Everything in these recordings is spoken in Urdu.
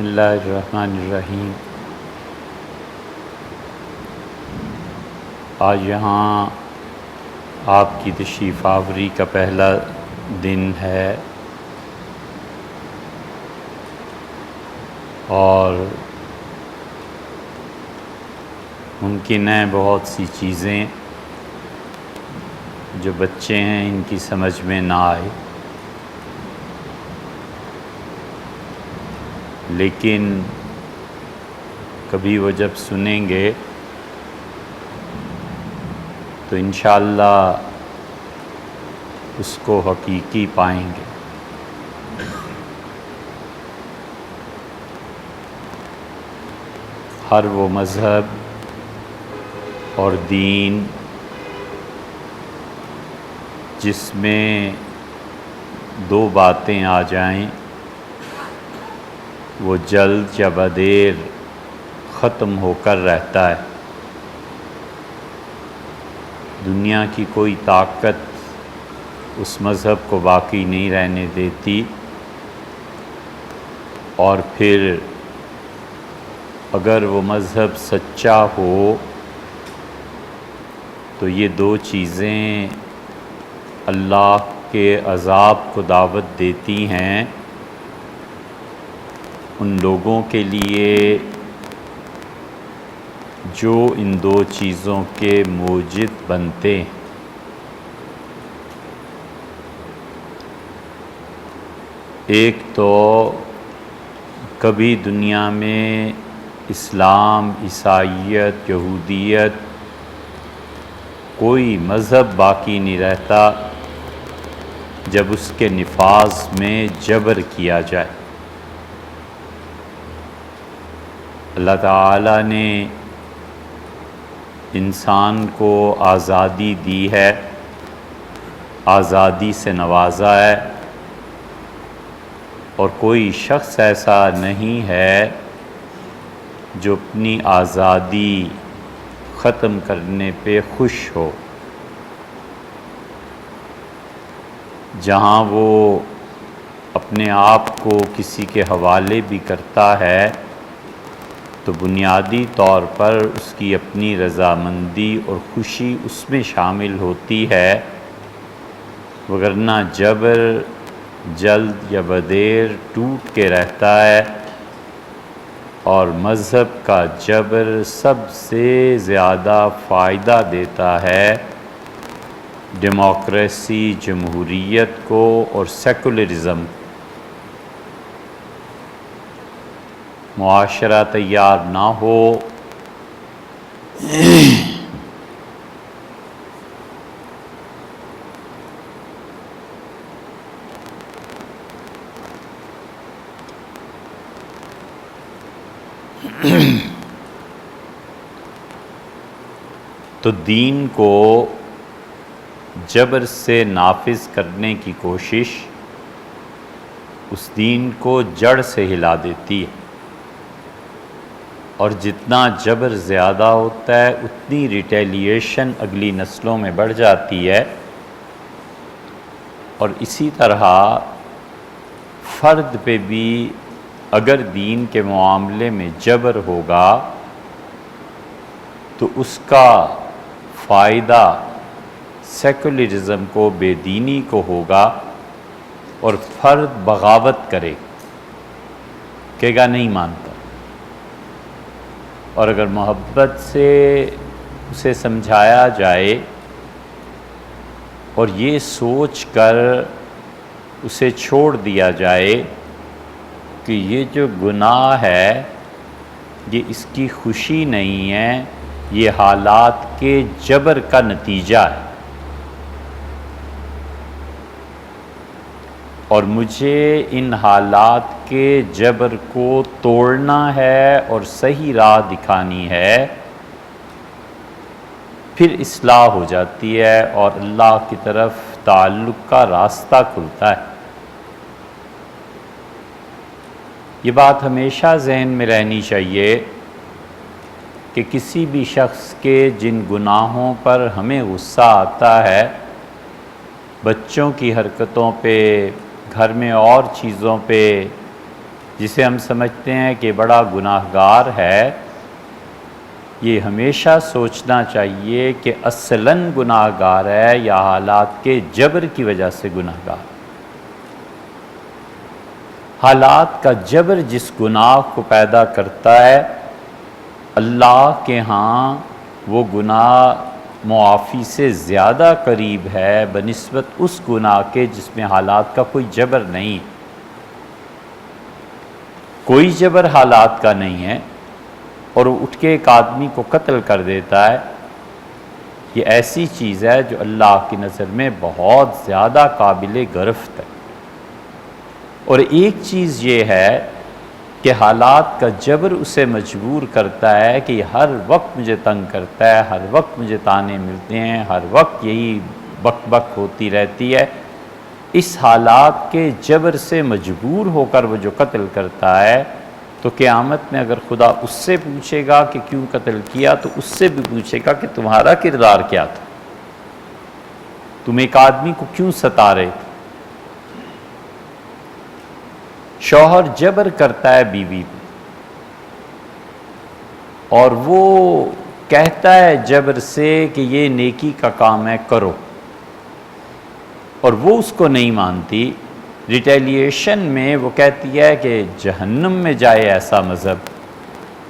بسم اللہ الرحمن الرحیم۔ آج یہاں آپ کی تشریف آوری کا پہلا دن ہے اور ممکن ہے بہت سی چیزیں جو بچے ہیں ان کی سمجھ میں نہ آئے، لیکن کبھی وہ جب سنیں گے تو انشاءاللہ اس کو حقیقی پائیں گے۔ ہر وہ مذہب اور دین جس میں دو باتیں آ جائیں وہ جلد یا بدیر ختم ہو کر رہتا ہے۔ دنیا کی کوئی طاقت اس مذہب کو باقی نہیں رہنے دیتی، اور پھر اگر وہ مذہب سچا ہو تو یہ دو چیزیں اللہ کے عذاب کو دعوت دیتی ہیں ان لوگوں کے لیے جو ان دو چیزوں کے موجد بنتے ہیں۔ ایک تو کبھی دنیا میں اسلام، عیسائیت، یہودیت کوئی مذہب باقی نہیں رہتا جب اس کے نفاذ میں جبر کیا جائے۔ اللہ تعالیٰ نے انسان کو آزادی دی ہے، آزادی سے نوازا ہے، اور کوئی شخص ایسا نہیں ہے جو اپنی آزادی ختم کرنے پہ خوش ہو۔ جہاں وہ اپنے آپ کو کسی کے حوالے بھی کرتا ہے تو بنیادی طور پر اس کی اپنی رضامندی اور خوشی اس میں شامل ہوتی ہے، وگرنہ جبر جلد یا بدیر ٹوٹ کے رہتا ہے، اور مذہب کا جبر سب سے زیادہ فائدہ دیتا ہے ڈیموکریسی، جمہوریت کو اور سیکولرزم۔ معاشرہ تیار نہ ہو تو دین کو جبر سے نافذ کرنے کی کوشش اس دین کو جڑ سے ہلا دیتی ہے، اور جتنا جبر زیادہ ہوتا ہے اتنی ریٹیلیشن اگلی نسلوں میں بڑھ جاتی ہے، اور اسی طرح فرد پہ بھی اگر دین کے معاملے میں جبر ہوگا تو اس کا فائدہ سیکولرزم کو، بے دینی کو ہوگا، اور فرد بغاوت کرے، کہے گا نہیں مانتا۔ اور اگر محبت سے اسے سمجھایا جائے اور یہ سوچ کر اسے چھوڑ دیا جائے کہ یہ جو گناہ ہے یہ اس کی خوشی نہیں ہے، یہ حالات کے جبر کا نتیجہ ہے، اور مجھے ان حالات کے جبر کو توڑنا ہے اور صحیح راہ دکھانی ہے، پھر اصلاح ہو جاتی ہے اور اللہ کی طرف تعلق کا راستہ کھلتا ہے۔ یہ بات ہمیشہ ذہن میں رہنی چاہیے کہ کسی بھی شخص کے جن گناہوں پر ہمیں غصہ آتا ہے، بچوں کی حرکتوں پہ، گھر میں اور چیزوں پہ، جسے ہم سمجھتے ہیں کہ بڑا گناہ گار ہے، یہ ہمیشہ سوچنا چاہیے کہ اصلاً گناہ گار ہے یا حالات کے جبر کی وجہ سے گناہ گار۔ حالات کا جبر جس گناہ کو پیدا کرتا ہے، اللہ کے ہاں وہ گناہ معافی سے زیادہ قریب ہے بنسبت اس گناہ کے جس میں حالات کا کوئی جبر نہیں، کوئی جبر حالات کا نہیں ہے، اور وہ اٹھ کے ایک آدمی کو قتل کر دیتا ہے۔ یہ ایسی چیز ہے جو اللہ کی نظر میں بہت زیادہ قابل گرفت ہے۔ اور ایک چیز یہ ہے کہ حالات کا جبر اسے مجبور کرتا ہے کہ یہ ہر وقت مجھے تنگ کرتا ہے، ہر وقت مجھے تانے ملتے ہیں، ہر وقت یہی بک بک ہوتی رہتی ہے۔ اس حالات کے جبر سے مجبور ہو کر وہ جو قتل کرتا ہے، تو قیامت میں اگر خدا اس سے پوچھے گا کہ کیوں قتل کیا، تو اس سے بھی پوچھے گا کہ تمہارا کردار کیا تھا، تم ایک آدمی کو کیوں ستا رہے تھے۔ شوہر جبر کرتا ہے بیوی پہ، اور وہ کہتا ہے جبر سے کہ یہ نیکی کا کام ہے، کرو، اور وہ اس کو نہیں مانتی۔ ریٹیلیشن میں وہ کہتی ہے کہ جہنم میں جائے ایسا مذہب،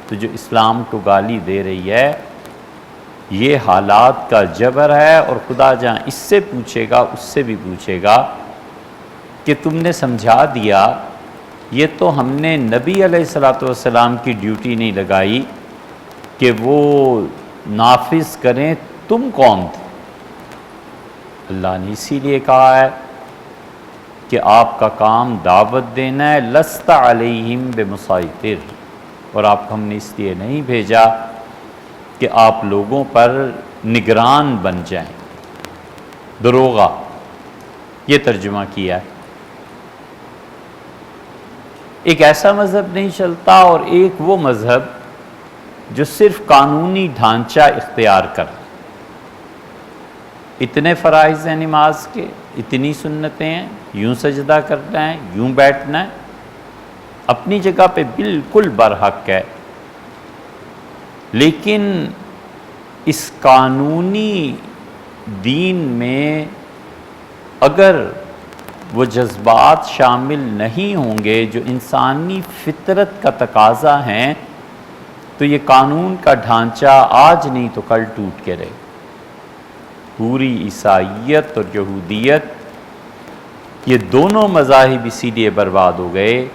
تو جو اسلام کو گالی دے رہی ہے یہ حالات کا جبر ہے، اور خدا جہاں اس سے پوچھے گا اس سے بھی پوچھے گا کہ تم نے سمجھا دیا، یہ تو ہم نے نبی علیہ السلام کی ڈیوٹی نہیں لگائی کہ وہ نافذ کریں، تم کون تھے؟ اللہ نے اسی لیے کہا ہے کہ آپ کا کام دعوت دینا ہے، لست علیہم بمسیطر، اور آپ کو ہم نے اس لیے نہیں بھیجا کہ آپ لوگوں پر نگران بن جائیں، دروغہ، یہ ترجمہ کیا ہے۔ ایک ایسا مذہب نہیں چلتا، اور ایک وہ مذہب جو صرف قانونی ڈھانچہ اختیار کر، اتنے فرائض ہیں نماز کے، اتنی سنتیں ہیں، یوں سجدہ کرنا ہے، یوں بیٹھنا ہے، اپنی جگہ پہ بالکل برحق ہے، لیکن اس قانونی دین میں اگر وہ جذبات شامل نہیں ہوں گے جو انسانی فطرت کا تقاضا ہیں، تو یہ قانون کا ڈھانچہ آج نہیں تو کل ٹوٹ کے رہے۔ پوری عیسائیت اور یہودیت، یہ دونوں مذاہب اسی لیے برباد ہو گئے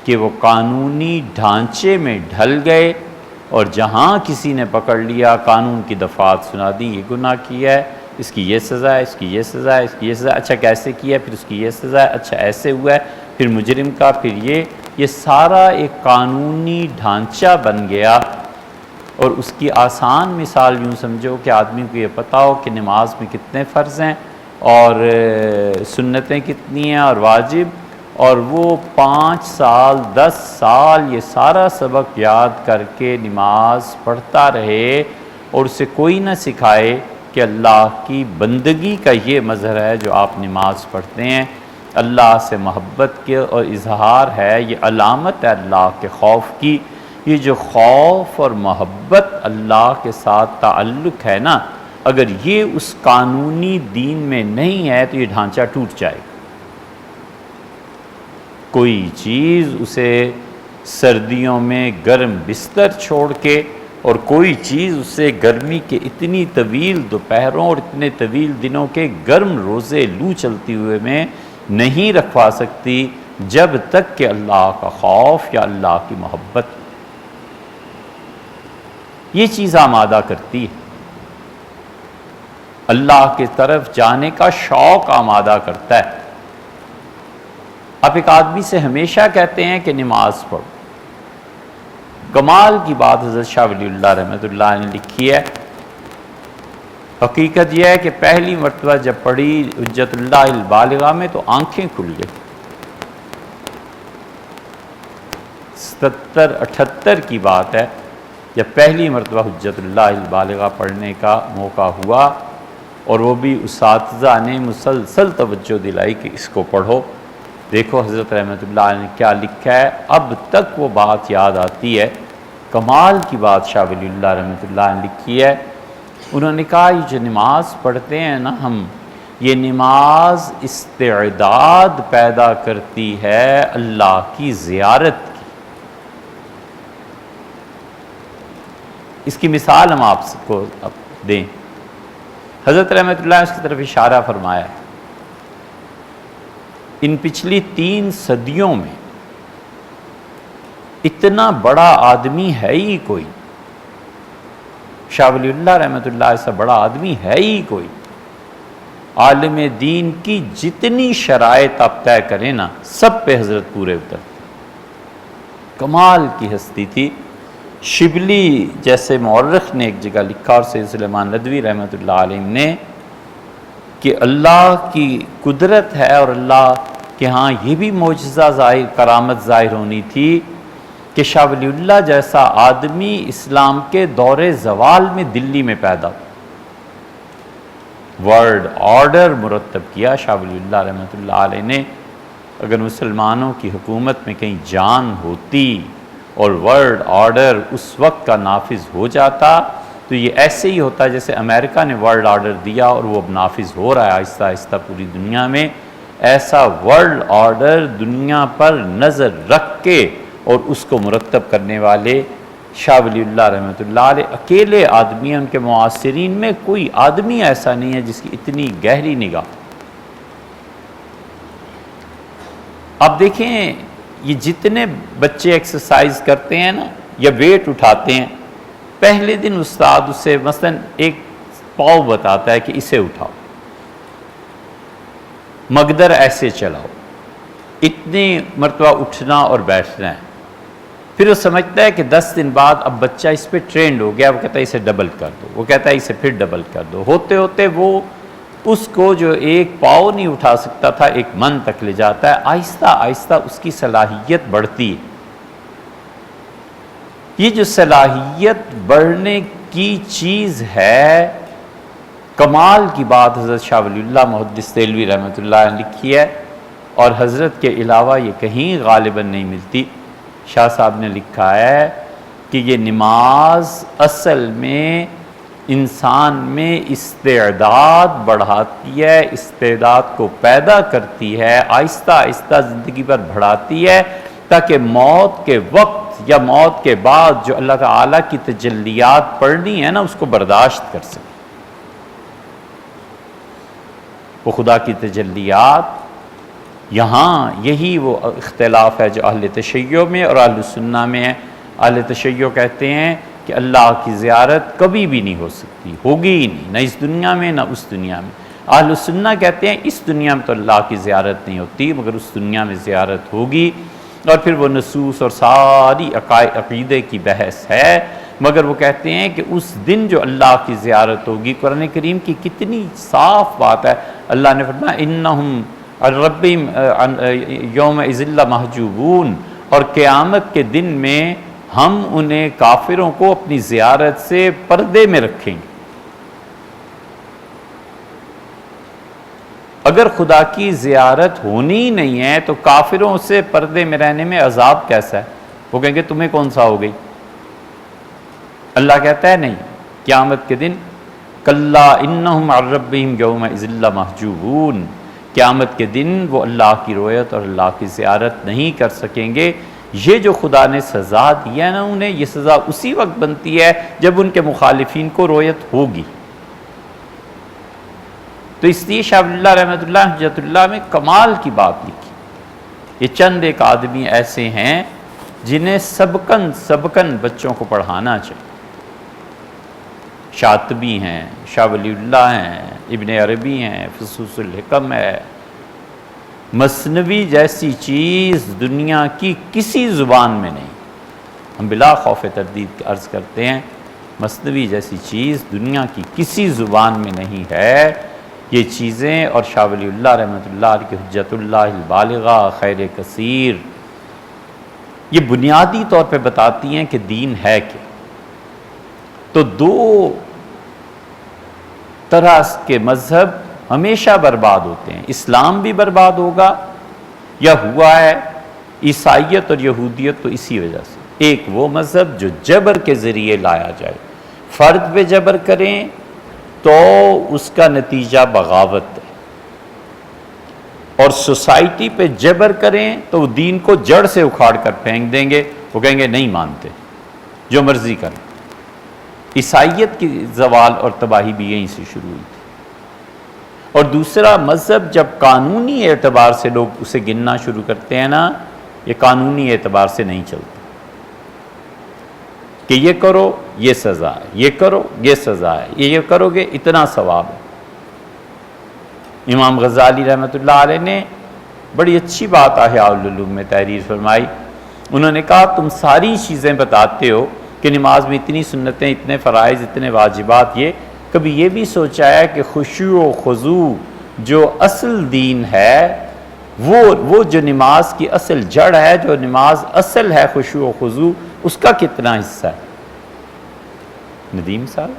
کہ وہ قانونی ڈھانچے میں ڈھل گئے، اور جہاں کسی نے پکڑ لیا قانون کی دفعات سنا دی، یہ گناہ کیا ہے، اس کی یہ سزا ہے، اس کی یہ سزا ہے، اس کی یہ سزا ہے، اچھا کیسے کیا ہے، پھر اس کی یہ سزا ہے، اچھا ایسے ہوا ہے، پھر مجرم کا، پھر یہ سارا ایک قانونی ڈھانچہ بن گیا۔ اور اس کی آسان مثال یوں سمجھو کہ آدمی کو یہ پتہ ہو کہ نماز میں کتنے فرض ہیں اور سنتیں کتنی ہیں اور واجب، اور وہ 5 سال 10 سال یہ سارا سبق یاد کر کے نماز پڑھتا رہے، اور اسے کوئی نہ سکھائے کہ اللہ کی بندگی کا یہ مظہر ہے جو آپ نماز پڑھتے ہیں، اللہ سے محبت کے اور اظہار ہے، یہ علامت ہے اللہ کے خوف کی۔ یہ جو خوف اور محبت اللہ کے ساتھ تعلق ہے نا، اگر یہ اس قانونی دین میں نہیں ہے تو یہ ڈھانچہ ٹوٹ جائے گا۔ کوئی چیز اسے سردیوں میں گرم بستر چھوڑ کے، اور کوئی چیز اسے گرمی کے اتنی طویل دوپہروں اور اتنے طویل دنوں کے گرم روزے لو چلتی ہوئے میں نہیں رکھوا سکتی جب تک کہ اللہ کا خوف یا اللہ کی محبت یہ چیز آمادہ کرتی ہے، اللہ کی طرف جانے کا شوق آمادہ کرتا ہے۔ آپ ایک آدمی سے ہمیشہ کہتے ہیں کہ نماز پڑھو، کمال کی بات حضرت شاہ ولی اللہ رحمۃ اللہ نے لکھی ہے، حقیقت یہ ہے کہ پہلی مرتبہ جب پڑھی حجت اللہ البالغہ میں تو آنکھیں کھل گئی۔ 77-78 کی بات ہے جب پہلی مرتبہ حجت اللہ البالغہ پڑھنے کا موقع ہوا، اور وہ بھی اساتذہ نے مسلسل توجہ دلائی کہ اس کو پڑھو، دیکھو حضرت رحمۃ اللہ علیہ نے کیا لکھا ہے، اب تک وہ بات یاد آتی ہے، کمال کی بات شاہ ولی اللہ رحمۃ اللہ نے لکھی ہے۔ انہوں نے کہا یہ جو نماز پڑھتے ہیں نا ہم، یہ نماز استعداد پیدا کرتی ہے اللہ کی زیارت کی۔ اس کی مثال ہم آپ کو دیں، حضرت رحمۃ اللہ نے اس کی طرف اشارہ فرمایا ہے، ان پچھلی 3 صدیوں میں اتنا بڑا آدمی ہے ہی کوئی، شاہ ولی اللہ رحمۃ اللہ ایسا بڑا آدمی ہے ہی کوئی، عالم دین کی جتنی شرائط آپ طے کریں نا سب پہ حضرت پورے اترتے، کمال کی ہستی تھی۔ شبلی جیسے مورخ نے ایک جگہ لکھا، اور سید سلیمان ندوی رحمۃ اللہ علیہ نے، کہ اللہ کی قدرت ہے اور اللہ کے ہاں یہ بھی معجزہ ظاہر، کرامت ظاہر ہونی تھی کہ شاہ ولی اللہ جیسا آدمی اسلام کے دور زوال میں دلی میں پیدا ہوا، ورلڈ آرڈر مرتب کیا شاہ ولی اللہ رحمۃ اللہ علیہ نے۔ اگر مسلمانوں کی حکومت میں کہیں جان ہوتی اور ورلڈ آرڈر اس وقت کا نافذ ہو جاتا تو یہ ایسے ہی ہوتا جیسے امریکہ نے ورلڈ آرڈر دیا اور وہ اب نافذ ہو رہا ہے آہستہ آہستہ پوری دنیا میں۔ ایسا ورلڈ آرڈر دنیا پر نظر رکھ کے اور اس کو مرتب کرنے والے شاہ ولی اللہ رحمۃ اللہ علیہ اکیلے آدمی ہیں، ان کے معاصرین میں کوئی آدمی ایسا نہیں ہے جس کی اتنی گہری نگاہ۔ اب دیکھیں یہ جتنے بچے ایکسرسائز کرتے ہیں نا یا ویٹ اٹھاتے ہیں، پہلے دن استاد اسے مثلا ایک پاؤ بتاتا ہے کہ اسے اٹھاؤ، مقدر ایسے چلاؤ، اتنی مرتبہ اٹھنا اور بیٹھنا ہے۔ پھر وہ سمجھتا ہے کہ 10 دن بعد اب بچہ اس پہ ٹرینڈ ہو گیا، وہ کہتا ہے اسے ڈبل کر دو، وہ کہتا ہے اسے پھر ڈبل کر دو، ہوتے ہوتے وہ اس کو جو ایک پاؤ نہیں اٹھا سکتا تھا ایک من تک لے جاتا ہے، آہستہ آہستہ اس کی صلاحیت بڑھتی ہے۔ یہ جو صلاحیت بڑھنے کی چیز ہے، کمال کی بات حضرت شاہ ولی اللہ محدث دہلوی رحمۃ اللہ نے لکھی ہے، اور حضرت کے علاوہ یہ کہیں غالباً نہیں ملتی۔ شاہ صاحب نے لکھا ہے کہ یہ نماز اصل میں انسان میں استعداد بڑھاتی ہے، استعداد کو پیدا کرتی ہے، آہستہ آہستہ زندگی پر بڑھاتی ہے، تاکہ موت کے وقت یا موت کے بعد جو اللہ تعالیٰ کی تجلیات پڑھنی ہے نا اس کو برداشت کر سکے۔ وہ خدا کی تجلیات، یہاں یہی وہ اختلاف ہے جو اہل تشیع میں اور اہل سنہ میں ہے۔ اہل تشیع کہتے ہیں کہ اللہ کی زیارت کبھی بھی نہیں ہو سکتی، ہوگی ہی نہیں، نہ اس دنیا میں نہ اس دنیا میں۔ اہل سنہ کہتے ہیں اس دنیا میں تو اللہ کی زیارت نہیں ہوتی مگر اس دنیا میں زیارت ہوگی، اور پھر وہ نصوص اور ساری عقیدے کی بحث ہے، مگر وہ کہتے ہیں کہ اس دن جو اللہ کی زیارت ہوگی، قرآن کریم کی کتنی صاف بات ہے، اللہ نے فرمایا انہم عن ربہم یومئذ لمحجوبون، اور قیامت کے دن میں ہم انہیں کافروں کو اپنی زیارت سے پردے میں رکھیں گے۔ اگر خدا کی زیارت ہونی ہی نہیں ہے تو کافروں سے پردے میں رہنے میں عذاب کیسا ہے؟ وہ کہیں گے تمہیں کون سا ہو گئی؟ اللہ کہتا ہے نہیں، قیامت کے دن کلا انہم عن ربہم یومئذ لمحجوبون، قیامت کے دن وہ اللہ کی رویت اور اللہ کی زیارت نہیں کر سکیں گے۔ یہ جو خدا نے سزا دی ہے نا انہیں، یہ سزا اسی وقت بنتی ہے جب ان کے مخالفین کو رویت ہوگی۔ تو اس لیے شاہ ولی اللہ رحمۃ اللہ حجت اللہ میں کمال کی بات لکھی۔ یہ چند ایک آدمی ایسے ہیں جنہیں سبکن بچوں کو پڑھانا چاہیے۔ شاطبی ہیں، شاہ ولی اللہ ہیں، ابن عربی ہیں، فصوص الحکم ہے۔ مثنوی جیسی چیز دنیا کی کسی زبان میں نہیں، ہم بلا خوف تردید عرض کرتے ہیں، مثنوی جیسی چیز دنیا کی کسی زبان میں نہیں ہے۔ یہ چیزیں اور شاہ ولی اللہ رحمۃ اللہ علیہ کی حجت اللہ البالغہ خیر کثیر، یہ بنیادی طور پہ بتاتی ہیں کہ دین ہے کیا۔ تو 2 طرح کے مذہب ہمیشہ برباد ہوتے ہیں، اسلام بھی برباد ہوگا، یا ہوا ہے عیسائیت اور یہودیت تو اسی وجہ سے۔ ایک وہ مذہب جو جبر کے ذریعے لایا جائے، فرد پہ جبر کریں تو اس کا نتیجہ بغاوت ہے، اور سوسائٹی پہ جبر کریں تو وہ دین کو جڑ سے اکھاڑ کر پھینک دیں گے، وہ کہیں گے نہیں مانتے، جو مرضی کریں۔ عیسائیت کی زوال اور تباہی بھی یہیں سے شروع ہوئی تھی۔ اور دوسرا مذہب جب قانونی اعتبار سے لوگ اسے گننا شروع کرتے ہیں نا، یہ قانونی اعتبار سے نہیں چلتا کہ یہ کرو یہ سزا ہے، یہ کرو یہ سزا ہے، یہ کرو گے اتنا ثواب ہے۔ امام غزالی رحمۃ اللہ علیہ نے بڑی اچھی بات احیاء العلوم میں تحریر فرمائی۔ انہوں نے کہا تم ساری چیزیں بتاتے ہو کہ نماز میں اتنی سنتیں، اتنے فرائض، اتنے واجبات، یہ کبھی یہ بھی سوچا ہے کہ خشوع و خضوع جو اصل دین ہے، وہ جو نماز کی اصل جڑ ہے، جو نماز اصل ہے خشوع و خضوع، اس کا کتنا حصہ ہے؟ ندیم صاحب،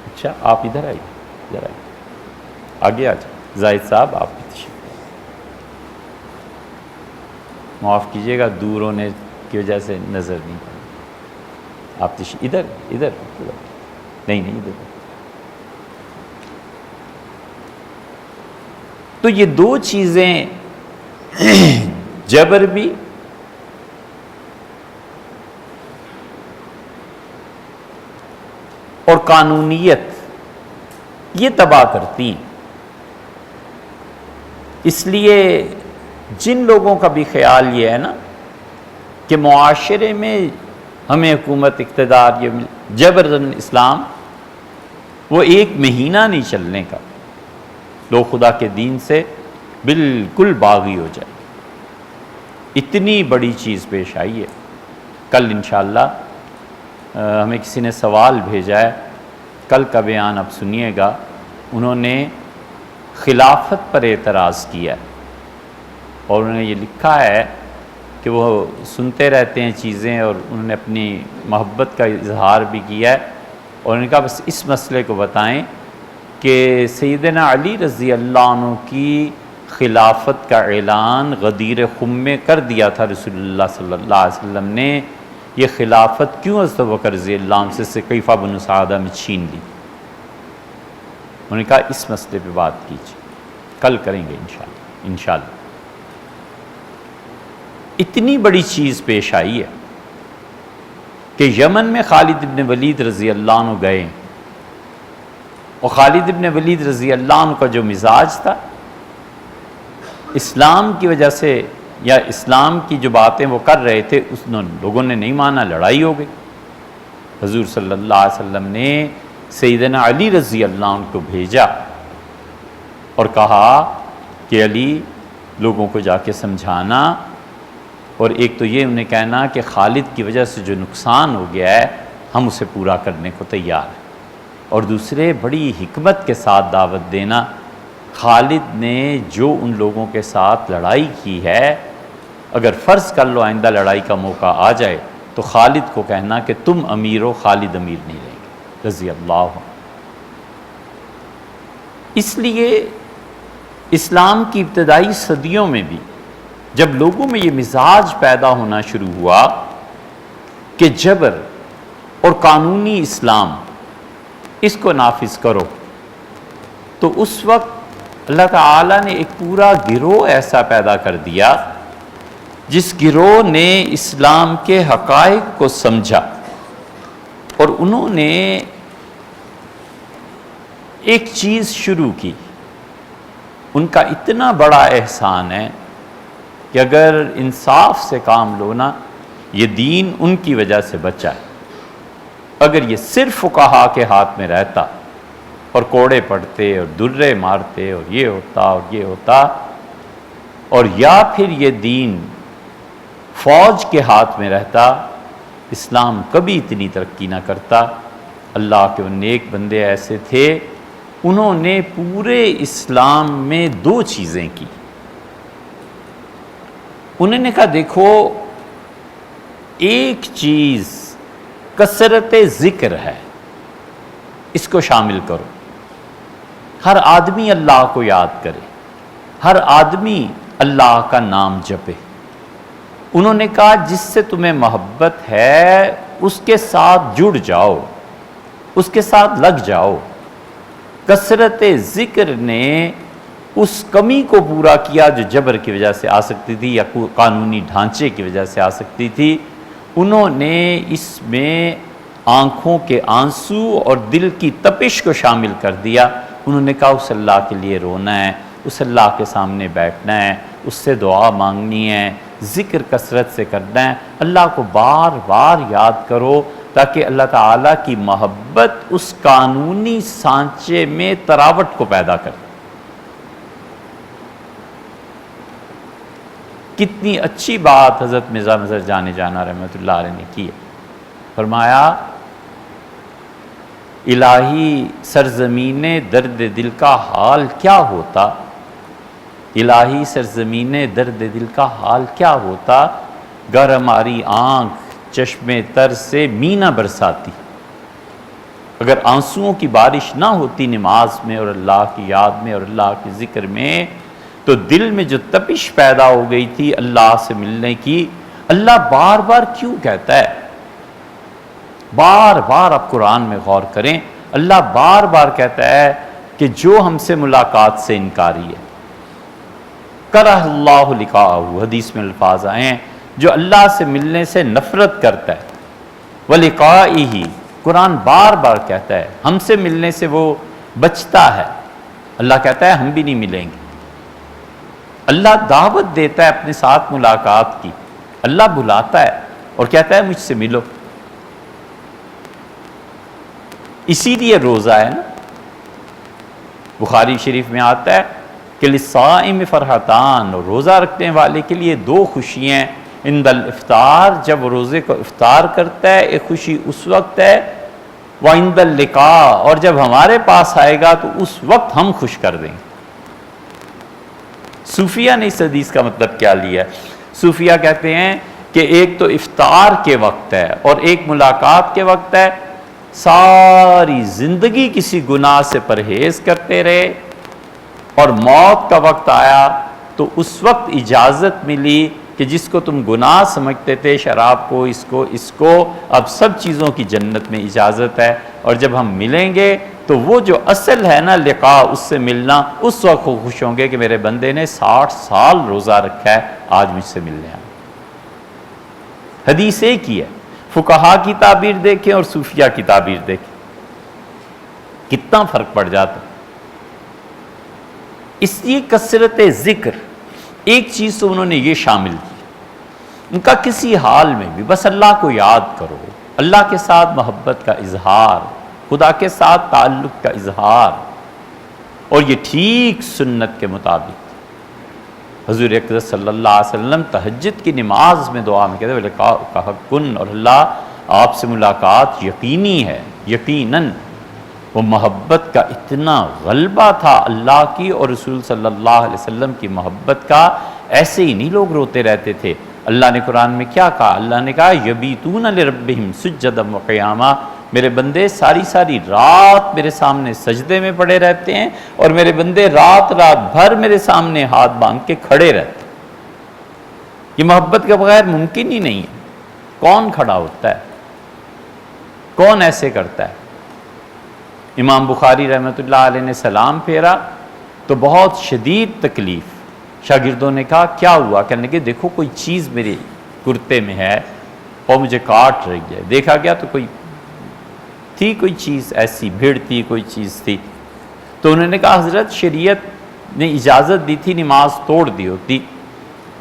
اچھا آپ ادھر آئیے، ادھر آئیے، آگے آ جائیں۔ زاہد صاحب آپ کی تشریف معاف کیجیے گا، دور ہونے کی وجہ سے نظر نہیں پڑا۔ آپ ادھر نہیں ادھر۔ تو یہ دو چیزیں، جبر بھی اور قانونیت، یہ تباہ کرتی ہیں۔ اس لیے جن لوگوں کا بھی خیال یہ ہے نا کہ معاشرے میں ہمیں حکومت اقتدار، یہ جبرن اسلام، وہ ایک مہینہ نہیں چلنے کا، لوگ خدا کے دین سے بالکل باغی ہو جائے۔ اتنی بڑی چیز پیش آئی ہے۔ کل انشاءاللہ ہمیں کسی نے سوال بھیجا ہے، کل کا بیان اب سنیے گا۔ انہوں نے خلافت پر اعتراض کیا ہے، اور انہوں نے یہ لکھا ہے کہ وہ سنتے رہتے ہیں چیزیں، اور انہوں نے اپنی محبت کا اظہار بھی کیا ہے، اور انہوں نے کہا بس اس مسئلے کو بتائیں کہ سیدنا علی رضی اللہ عنہ کی خلافت کا اعلان غدیر خم میں کر دیا تھا رسول اللہ صلی اللہ علیہ وسلم نے، یہ خلافت کیوں حضرت ابوبکر رضی اللہ عنہ سے سقیفہ بن سعدہ میں چھین لی؟ انہوں نے کہا اس مسئلے پہ بات کیجیے، کل کریں گے انشاءاللہ۔ اتنی بڑی چیز پیش آئی ہے کہ یمن میں خالد ابن ولید رضی اللہ عنہ گئے، اور خالد ابن ولید رضی اللہ عنہ کا جو مزاج تھا، اسلام کی وجہ سے یا اسلام کی جو باتیں وہ کر رہے تھے، لوگوں نے نہیں مانا، لڑائی ہو گئی۔ حضور صلی اللہ علیہ وسلم نے سیدنا علی رضی اللہ عنہ کو بھیجا اور کہا کہ علی، لوگوں کو جا کے سمجھانا، اور ایک تو یہ انہیں کہنا کہ خالد کی وجہ سے جو نقصان ہو گیا ہے ہم اسے پورا کرنے کو تیار ہیں، اور دوسرے بڑی حکمت کے ساتھ دعوت دینا، خالد نے جو ان لوگوں کے ساتھ لڑائی کی ہے، اگر فرض کر لو آئندہ لڑائی کا موقع آ جائے تو خالد کو کہنا کہ تم امیر ہو، خالد امیر نہیں رہیں گے رضی اللہ عنہ۔ اس لیے اسلام کی ابتدائی صدیوں میں بھی جب لوگوں میں یہ مزاج پیدا ہونا شروع ہوا کہ جبر اور قانونی اسلام اس کو نافذ کرو، تو اس وقت اللہ تعالیٰ نے ایک پورا گروہ ایسا پیدا کر دیا جس گروہ نے اسلام کے حقائق کو سمجھا، اور انہوں نے ایک چیز شروع کی۔ ان کا اتنا بڑا احسان ہے کہ اگر انصاف سے کام لو نا، یہ دین ان کی وجہ سے بچا ہے۔ اگر یہ صرف فقہا کے ہاتھ میں رہتا اور کوڑے پڑتے اور درے مارتے اور یہ ہوتا اور یہ ہوتا، اور یا پھر یہ دین فوج کے ہاتھ میں رہتا، اسلام کبھی اتنی ترقی نہ کرتا۔ اللہ کے وہ نیک بندے ایسے تھے، انہوں نے پورے اسلام میں دو چیزیں کی۔ انہوں نے کہا دیکھو، ایک چیز کثرت ذکر ہے، اس کو شامل کرو، ہر آدمی اللہ کو یاد کرے، ہر آدمی اللہ کا نام جپے۔ انہوں نے کہا جس سے تمہیں محبت ہے اس کے ساتھ جڑ جاؤ، اس کے ساتھ لگ جاؤ۔ کثرت ذکر نے اس کمی کو پورا کیا جو جبر کی وجہ سے آ سکتی تھی یا قانونی ڈھانچے کی وجہ سے آ سکتی تھی۔ انہوں نے اس میں آنکھوں کے آنسو اور دل کی تپش کو شامل کر دیا۔ انہوں نے کہا اس اللہ کے لیے رونا ہے، اس اللہ کے سامنے بیٹھنا ہے، اس سے دعا مانگنی ہے، ذکر کثرت سے کرنا ہے، اللہ کو بار بار یاد کرو تاکہ اللہ تعالیٰ کی محبت اس قانونی سانچے میں تراوٹ کو پیدا کرے۔ کتنی اچھی بات حضرت مرزا مظہر جان جانا رحمۃ اللہ علیہ نے کی ہے۔ فرمایا الہی سرزمین درد دل کا حال کیا ہوتا، الہی سرزمین درد دل کا حال کیا ہوتا، گر ہماری آنکھ چشم تر سے مینا برساتی۔ اگر آنسوؤں کی بارش نہ ہوتی نماز میں اور اللہ کی یاد میں اور اللہ کے ذکر میں، تو دل میں جو تپش پیدا ہو گئی تھی اللہ سے ملنے کی، اللہ بار بار کیوں کہتا ہے؟ بار بار آپ قرآن میں غور کریں، اللہ بار بار کہتا ہے کہ جو ہم سے ملاقات سے انکاری ہے، کرہ اللہ لقاءہ، حدیث میں الفاظ آئے ہیں، جو اللہ سے ملنے سے نفرت کرتا ہے، وَلِقَائِهِ، قرآن بار بار کہتا ہے ہم سے ملنے سے وہ بچتا ہے۔ اللہ کہتا ہے ہم بھی نہیں ملیں گے۔ اللہ دعوت دیتا ہے اپنے ساتھ ملاقات کی، اللہ بلاتا ہے اور کہتا ہے مجھ سے ملو۔ اسی لیے روزہ ہے نا، بخاری شریف میں آتا ہے کہ للصائم فرحتان، اور روزہ رکھنے والے کے لیے دو خوشیاں، عند الافطار، جب روزے کو افطار کرتا ہے ایک خوشی اس وقت ہے، وعند اللقاء، اور جب ہمارے پاس آئے گا تو اس وقت ہم خوش کر دیں گے۔ صوفیہ نے اس حدیث کا مطلب کیا لیا ہے؟ صوفیہ کہتے ہیں کہ ایک تو افطار کے وقت ہے اور ایک ملاقات کے وقت ہے، ساری زندگی کسی گناہ سے پرہیز کرتے رہے اور موت کا وقت آیا تو اس وقت اجازت ملی کہ جس کو تم گناہ سمجھتے تھے، شراب کو، اس کو اب سب چیزوں کی جنت میں اجازت ہے، اور جب ہم ملیں گے تو وہ جو اصل ہے نا لقاء، اس سے ملنا، اس وقت وہ خوش ہوں گے کہ میرے بندے نے 60 سال روزہ رکھا ہے، آج مجھ سے ملنے آیا۔ حدیث ایک ہی ہے، فقہا کی تعبیر دیکھیں اور صوفیہ کی تعبیر دیکھیں، کتنا فرق پڑ جاتا۔ اس لیے کثرت ذکر ایک چیز تو انہوں نے یہ شامل کی، ان کا کسی حال میں بھی بس اللہ کو یاد کرو، اللہ کے ساتھ محبت کا اظہار، خدا کے ساتھ تعلق کا اظہار، اور یہ ٹھیک سنت کے مطابق۔ حضور اقدس صلی اللہ علیہ وسلم تہجد کی نماز میں دعا میں کہتے ہیں لقاؤک حقٌ، اور اللہ آپ سے ملاقات یقینی ہے، یقیناً۔ وہ محبت کا اتنا غلبہ تھا اللہ کی اور رسول صلی اللہ علیہ وسلم کی محبت کا، ایسے ہی نہیں لوگ روتے رہتے تھے۔ اللہ نے قرآن میں کیا کہا؟ اللہ نے کہا یبیتون لربہم سجدا وقیاما، میرے بندے ساری ساری رات میرے سامنے سجدے میں پڑے رہتے ہیں، اور میرے بندے رات بھر میرے سامنے ہاتھ باندھ کے کھڑے رہتے ہیں۔ یہ محبت کے بغیر ممکن ہی نہیں ہے۔ کون کھڑا ہوتا ہے؟ کون ایسے کرتا ہے؟ امام بخاری رحمۃ اللہ علیہ نے سلام پھیرا تو بہت شدید تکلیف، شاگردوں نے کہا کیا ہوا؟ کہنے کہ دیکھو کوئی چیز میرے کرتے میں ہے اور مجھے کاٹ رہی ہے۔ دیکھا گیا تو کوئی چیز ایسی بھیڑ تھی، کوئی چیز تھی۔ تو انہوں نے کہا حضرت شریعت نے اجازت دی تھی نماز توڑ دی ہوتی۔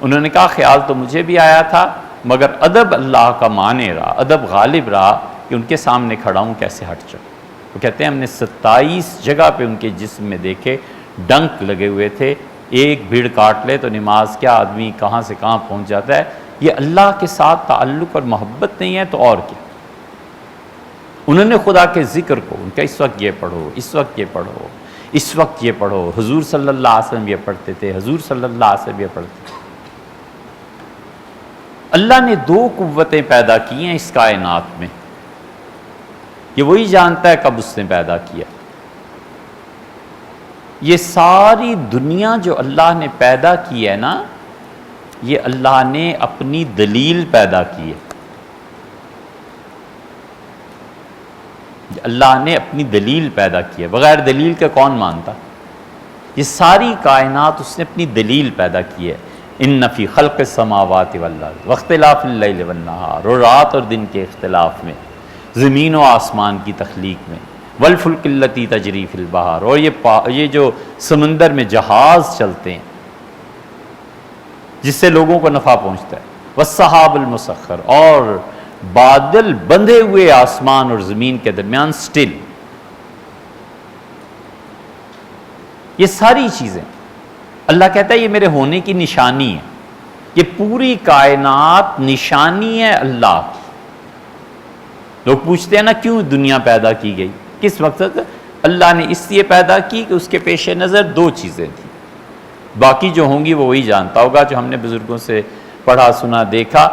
انہوں نے کہا خیال تو مجھے بھی آیا تھا، مگر ادب اللہ کا مانے رہا، ادب غالب رہا کہ ان کے سامنے کھڑا ہوں کیسے ہٹ جاؤں۔ وہ کہتے ہیں ہم نے 27 جگہ پہ ان کے جسم میں دیکھے ڈنک لگے ہوئے تھے، ایک بھیڑ کاٹ لے تو نماز کیا، آدمی کہاں سے کہاں پہنچ جاتا ہے۔ یہ اللہ کے ساتھ تعلق اور محبت نہیں ہے تو اور کیا؟ انہوں نے خدا کے ذکر کو، ان کا اس وقت یہ پڑھو، اس وقت یہ پڑھو، اس وقت یہ پڑھو، حضور صلی اللہ علیہ وسلم یہ پڑھتے تھے، حضور صلی اللہ علیہ وسلم یہ پڑھتے تھے۔ اللہ نے 2 قوتیں پیدا کی ہیں اس کائنات میں، یہ وہی جانتا ہے کب اس نے پیدا کیا۔ یہ ساری دنیا جو اللہ نے پیدا کی ہے نا، یہ اللہ نے اپنی دلیل پیدا کی ہے. اللہ نے اپنی دلیل پیدا کی ہے، بغیر دلیل کے کون مانتا؟ یہ ساری کائنات اس نے اپنی دلیل پیدا کی ہے. ان فی خلق السماوات والارض واختلاف اللیل والنہار، اور رات اور دن کے اختلاف میں، زمین و آسمان کی تخلیق میں، والفلک التی تجری فی البحر، اور یہ جو سمندر میں جہاز چلتے ہیں جس سے لوگوں کو نفع پہنچتا ہے، والسحاب المسخر، اور بادل بندھے ہوئے آسمان اور زمین کے درمیان سٹل. یہ ساری چیزیں اللہ کہتا ہے یہ میرے ہونے کی نشانی ہے. یہ پوری کائنات نشانی ہے اللہ کی. لوگ پوچھتے ہیں نا کیوں دنیا پیدا کی گئی، کس مقصد؟ اللہ نے اس لیے پیدا کی کہ اس کے پیش نظر دو چیزیں تھیں. باقی جو ہوں گی وہ وہی جانتا ہوگا جو ہم نے بزرگوں سے پڑھا سنا دیکھا.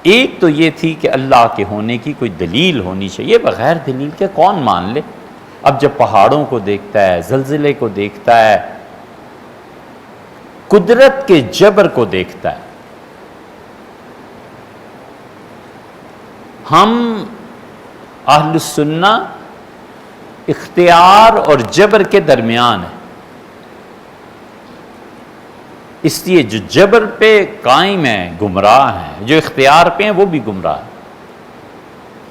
ایک تو یہ تھی کہ اللہ کے ہونے کی کوئی دلیل ہونی چاہیے، بغیر دلیل کے کون مان لے؟ اب جب پہاڑوں کو دیکھتا ہے، زلزلے کو دیکھتا ہے، قدرت کے جبر کو دیکھتا ہے. ہم اہل السنہ اختیار اور جبر کے درمیان ہیں. اس لیے جو جبر پہ قائم ہیں گمراہ ہیں، جو اختیار پہ ہیں وہ بھی گمراہ ہیں.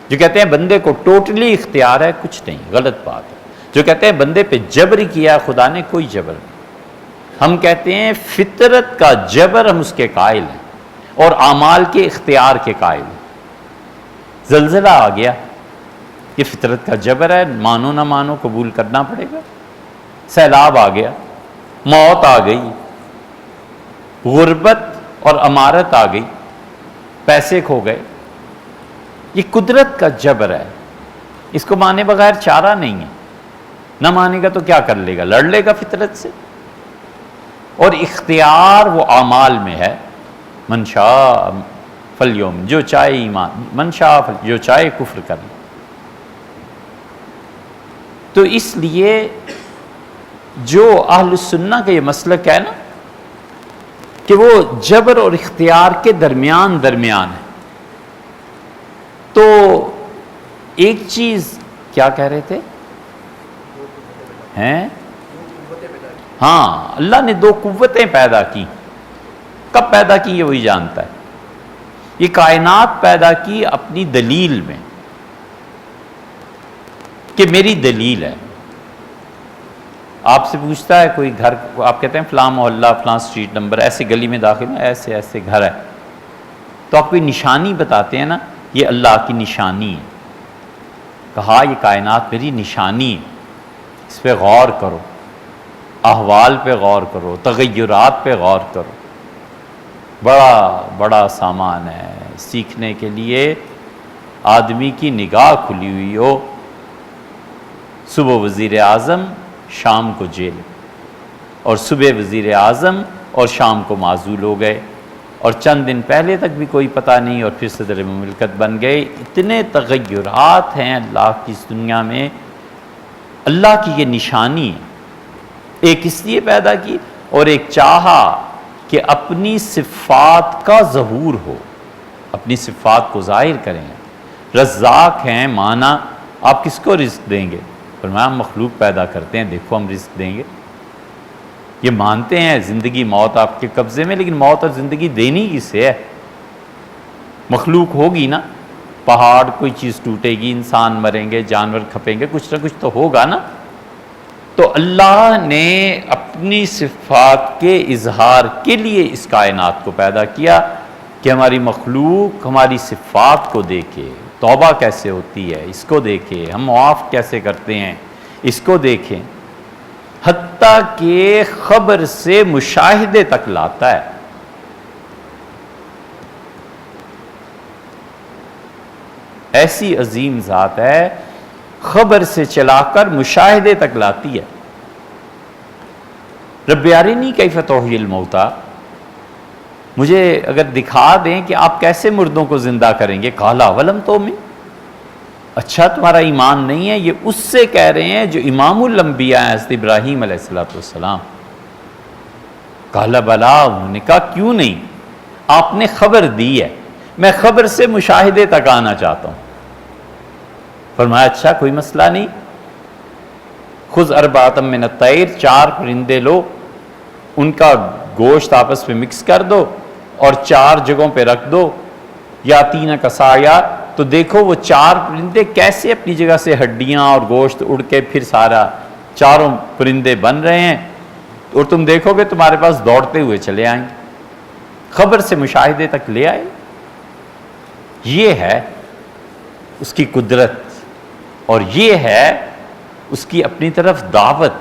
جو کہتے ہیں بندے کو ٹوٹلی اختیار ہے، کچھ نہیں، غلط بات ہے. جو کہتے ہیں بندے پہ جبر کیا خدا نے، کوئی جبر نہیں. ہم کہتے ہیں فطرت کا جبر ہم اس کے قائل ہیں، اور اعمال کے اختیار کے قائل ہیں. زلزلہ آ گیا، یہ فطرت کا جبر ہے، مانو نہ مانو قبول کرنا پڑے گا. سیلاب آ گیا، موت آ گئی، غربت اور امارت آ گئی، پیسے کھو گئے، یہ قدرت کا جبر ہے. اس کو مانے بغیر چارہ نہیں ہے. نہ مانے گا تو کیا کر لے گا؟ لڑ لے گا فطرت سے. اور اختیار وہ اعمال میں ہے. من شاء فلیوم، جو چاہے ایمان، من شاء جو چاہے کفر کر لے. تو اس لیے جو اہل السنہ کا یہ مسلک ہے نا کہ وہ جبر اور اختیار کے درمیان ہے. تو ایک چیز کیا کہہ رہے تھے ہیں؟ ہاں، اللہ نے دو قوتیں پیدا کی. کب پیدا کی یہ وہی جانتا ہے. یہ کائنات پیدا کی اپنی دلیل میں کہ میری دلیل ہے. آپ سے پوچھتا ہے کوئی گھر، آپ کہتے ہیں فلاں محلہ فلاں سٹریٹ نمبر ایسے گلی میں داخل ہیں، ایسے ایسے گھر ہے، تو آپ کوئی نشانی بتاتے ہیں نا، یہ اللہ کی نشانی ہے. کہا یہ کائنات میری نشانی ہے، اس پہ غور کرو، احوال پہ غور کرو، تغیرات پہ غور کرو. بڑا بڑا سامان ہے سیکھنے کے لیے. آدمی کی نگاہ کھلی ہوئی ہو، صبح وزیر اعظم شام کو جیل، اور صبح وزیر اعظم اور شام کو معزول ہو گئے، اور چند دن پہلے تک بھی کوئی پتہ نہیں، اور پھر صدر مملکت بن گئے. اتنے تغیرات ہیں اللہ کی اس دنیا میں. اللہ کی یہ نشانی ہے. ایک اس لیے پیدا کی، اور ایک چاہا کہ اپنی صفات کا ظہور ہو، اپنی صفات کو ظاہر کریں. رزاق ہیں، مانا آپ کس کو رزق دیں گے؟ فرمایا ہم مخلوق پیدا کرتے ہیں، دیکھو ہم رزق دیں گے. یہ مانتے ہیں زندگی موت آپ کے قبضے میں، لیکن موت اور زندگی دینی کسے ہے؟ مخلوق ہوگی نا، پہاڑ کوئی چیز ٹوٹے گی، انسان مریں گے، جانور کھپیں گے، کچھ نہ کچھ تو ہوگا نا. تو اللہ نے اپنی صفات کے اظہار کے لیے اس کائنات کو پیدا کیا کہ ہماری مخلوق ہماری صفات کو دیکھے. توبہ کیسے ہوتی ہے اس کو دیکھے، ہم معاف کیسے کرتے ہیں اس کو دیکھیں. حتیٰ کہ خبر سے مشاہدے تک لاتا ہے. ایسی عظیم ذات ہے، خبر سے چلا کر مشاہدے تک لاتی ہے. رب ارنی کیف تحیی الموتیٰ، مجھے اگر دکھا دیں کہ آپ کیسے مردوں کو زندہ کریں گے. قال اولم تؤمن، اچھا تمہارا ایمان نہیں ہے؟ یہ اس سے کہہ رہے ہیں جو امام الانبیاء ہیں، حضرت ابراہیم علیہ السلام۔ قال بلا، انہوں نے کہا کیوں نہیں، آپ نے خبر دی ہے، میں خبر سے مشاہدے تک آنا چاہتا ہوں۔ فرمایا اچھا کوئی مسئلہ نہیں، خذ اربعۃ من الطیر، 4 پرندے لو، ان کا گوشت آپس میں مکس کر دو اور 4 جگہوں پہ رکھ دو، یا 3 کسایا، تو دیکھو وہ 4 پرندے کیسے اپنی جگہ سے ہڈیاں اور گوشت اڑ کے پھر سارا 4 پرندے بن رہے ہیں، اور تم دیکھو گے تمہارے پاس دوڑتے ہوئے چلے آئیں گے۔ خبر سے مشاہدے تک لے آئے۔ یہ ہے اس کی قدرت، اور یہ ہے اس کی اپنی طرف دعوت،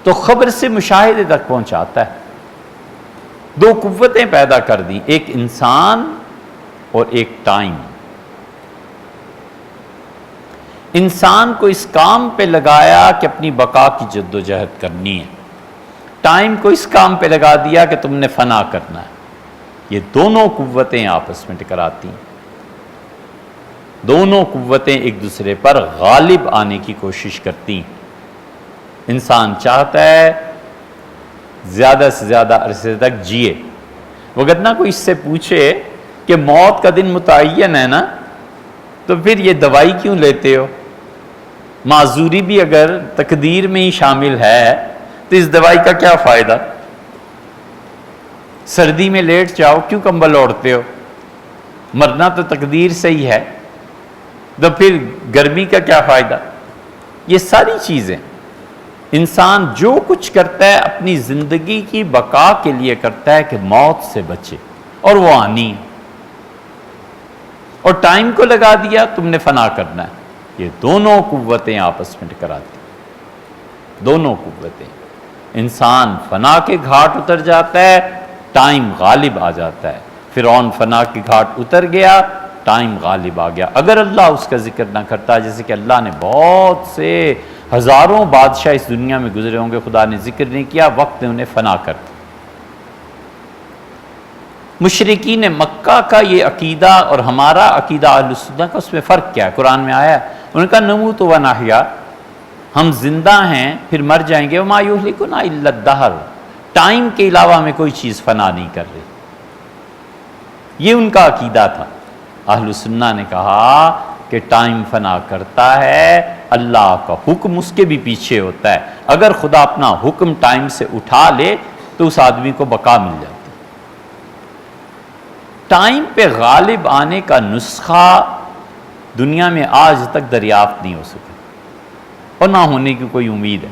تو خبر سے مشاہدے تک پہنچاتا ہے۔ 2 قوتیں پیدا کر دیں، ایک انسان اور ایک ٹائم۔ انسان کو اس کام پہ لگایا کہ اپنی بقا کی جد و جہد کرنی ہے، ٹائم کو اس کام پہ لگا دیا کہ تم نے فنا کرنا ہے۔ یہ دونوں قوتیں آپس میں ٹکراتی ہیں، دونوں قوتیں ایک دوسرے پر غالب آنے کی کوشش کرتی ہیں۔ انسان چاہتا ہے زیادہ سے زیادہ عرصے تک جیے، وگرنہ کوئی اس سے پوچھے کہ موت کا دن متعین ہے نا، تو پھر یہ دوائی کیوں لیتے ہو؟ معذوری بھی اگر تقدیر میں ہی شامل ہے تو اس دوائی کا کیا فائدہ؟ سردی میں لیٹ جاؤ، کیوں کمبل اوڑھتے ہو؟ مرنا تو تقدیر سے ہی ہے، تو پھر گرمی کا کیا فائدہ؟ یہ ساری چیزیں انسان جو کچھ کرتا ہے اپنی زندگی کی بقا کے لیے کرتا ہے کہ موت سے بچے، اور وہ آنی ہے، اور ٹائم کو لگا دیا تم نے فنا کرنا ہے۔ یہ دونوں قوتیں آپس میں ٹکراتی، دونوں قوتیں۔ انسان فنا کے گھاٹ اتر جاتا ہے، ٹائم غالب آ جاتا ہے۔ فرعون فنا کے گھاٹ اتر گیا، ٹائم غالب آ گیا۔ اگر اللہ اس کا ذکر نہ کرتا، جیسے کہ اللہ نے بہت سے ہزاروں بادشاہ اس دنیا میں گزرے ہوں گے، خدا نے ذکر نہیں کیا، وقت نے انہیں فنا کر دیا۔ مشرکین مکہ کا یہ عقیدہ اور ہمارا عقیدہ اہل سنت کا، اس میں فرق کیا ہے؟ قرآن میں آیا ہے، ان کا نموت و نحیا، ہم زندہ ہیں پھر مر جائیں گے، وما یہلکنا الا الدہر، ٹائم کے علاوہ ہمیں کوئی چیز فنا نہیں کر رہی۔ یہ ان کا عقیدہ تھا۔ اہل سنت نے کہا کہ ٹائم فنا کرتا ہے، اللہ کا حکم اس کے بھی پیچھے ہوتا ہے، اگر خدا اپنا حکم ٹائم سے اٹھا لے تو اس آدمی کو بقا مل جاتی۔ ٹائم پہ غالب آنے کا نسخہ دنیا میں آج تک دریافت نہیں ہو سکا، اور نہ ہونے کی کوئی امید ہے۔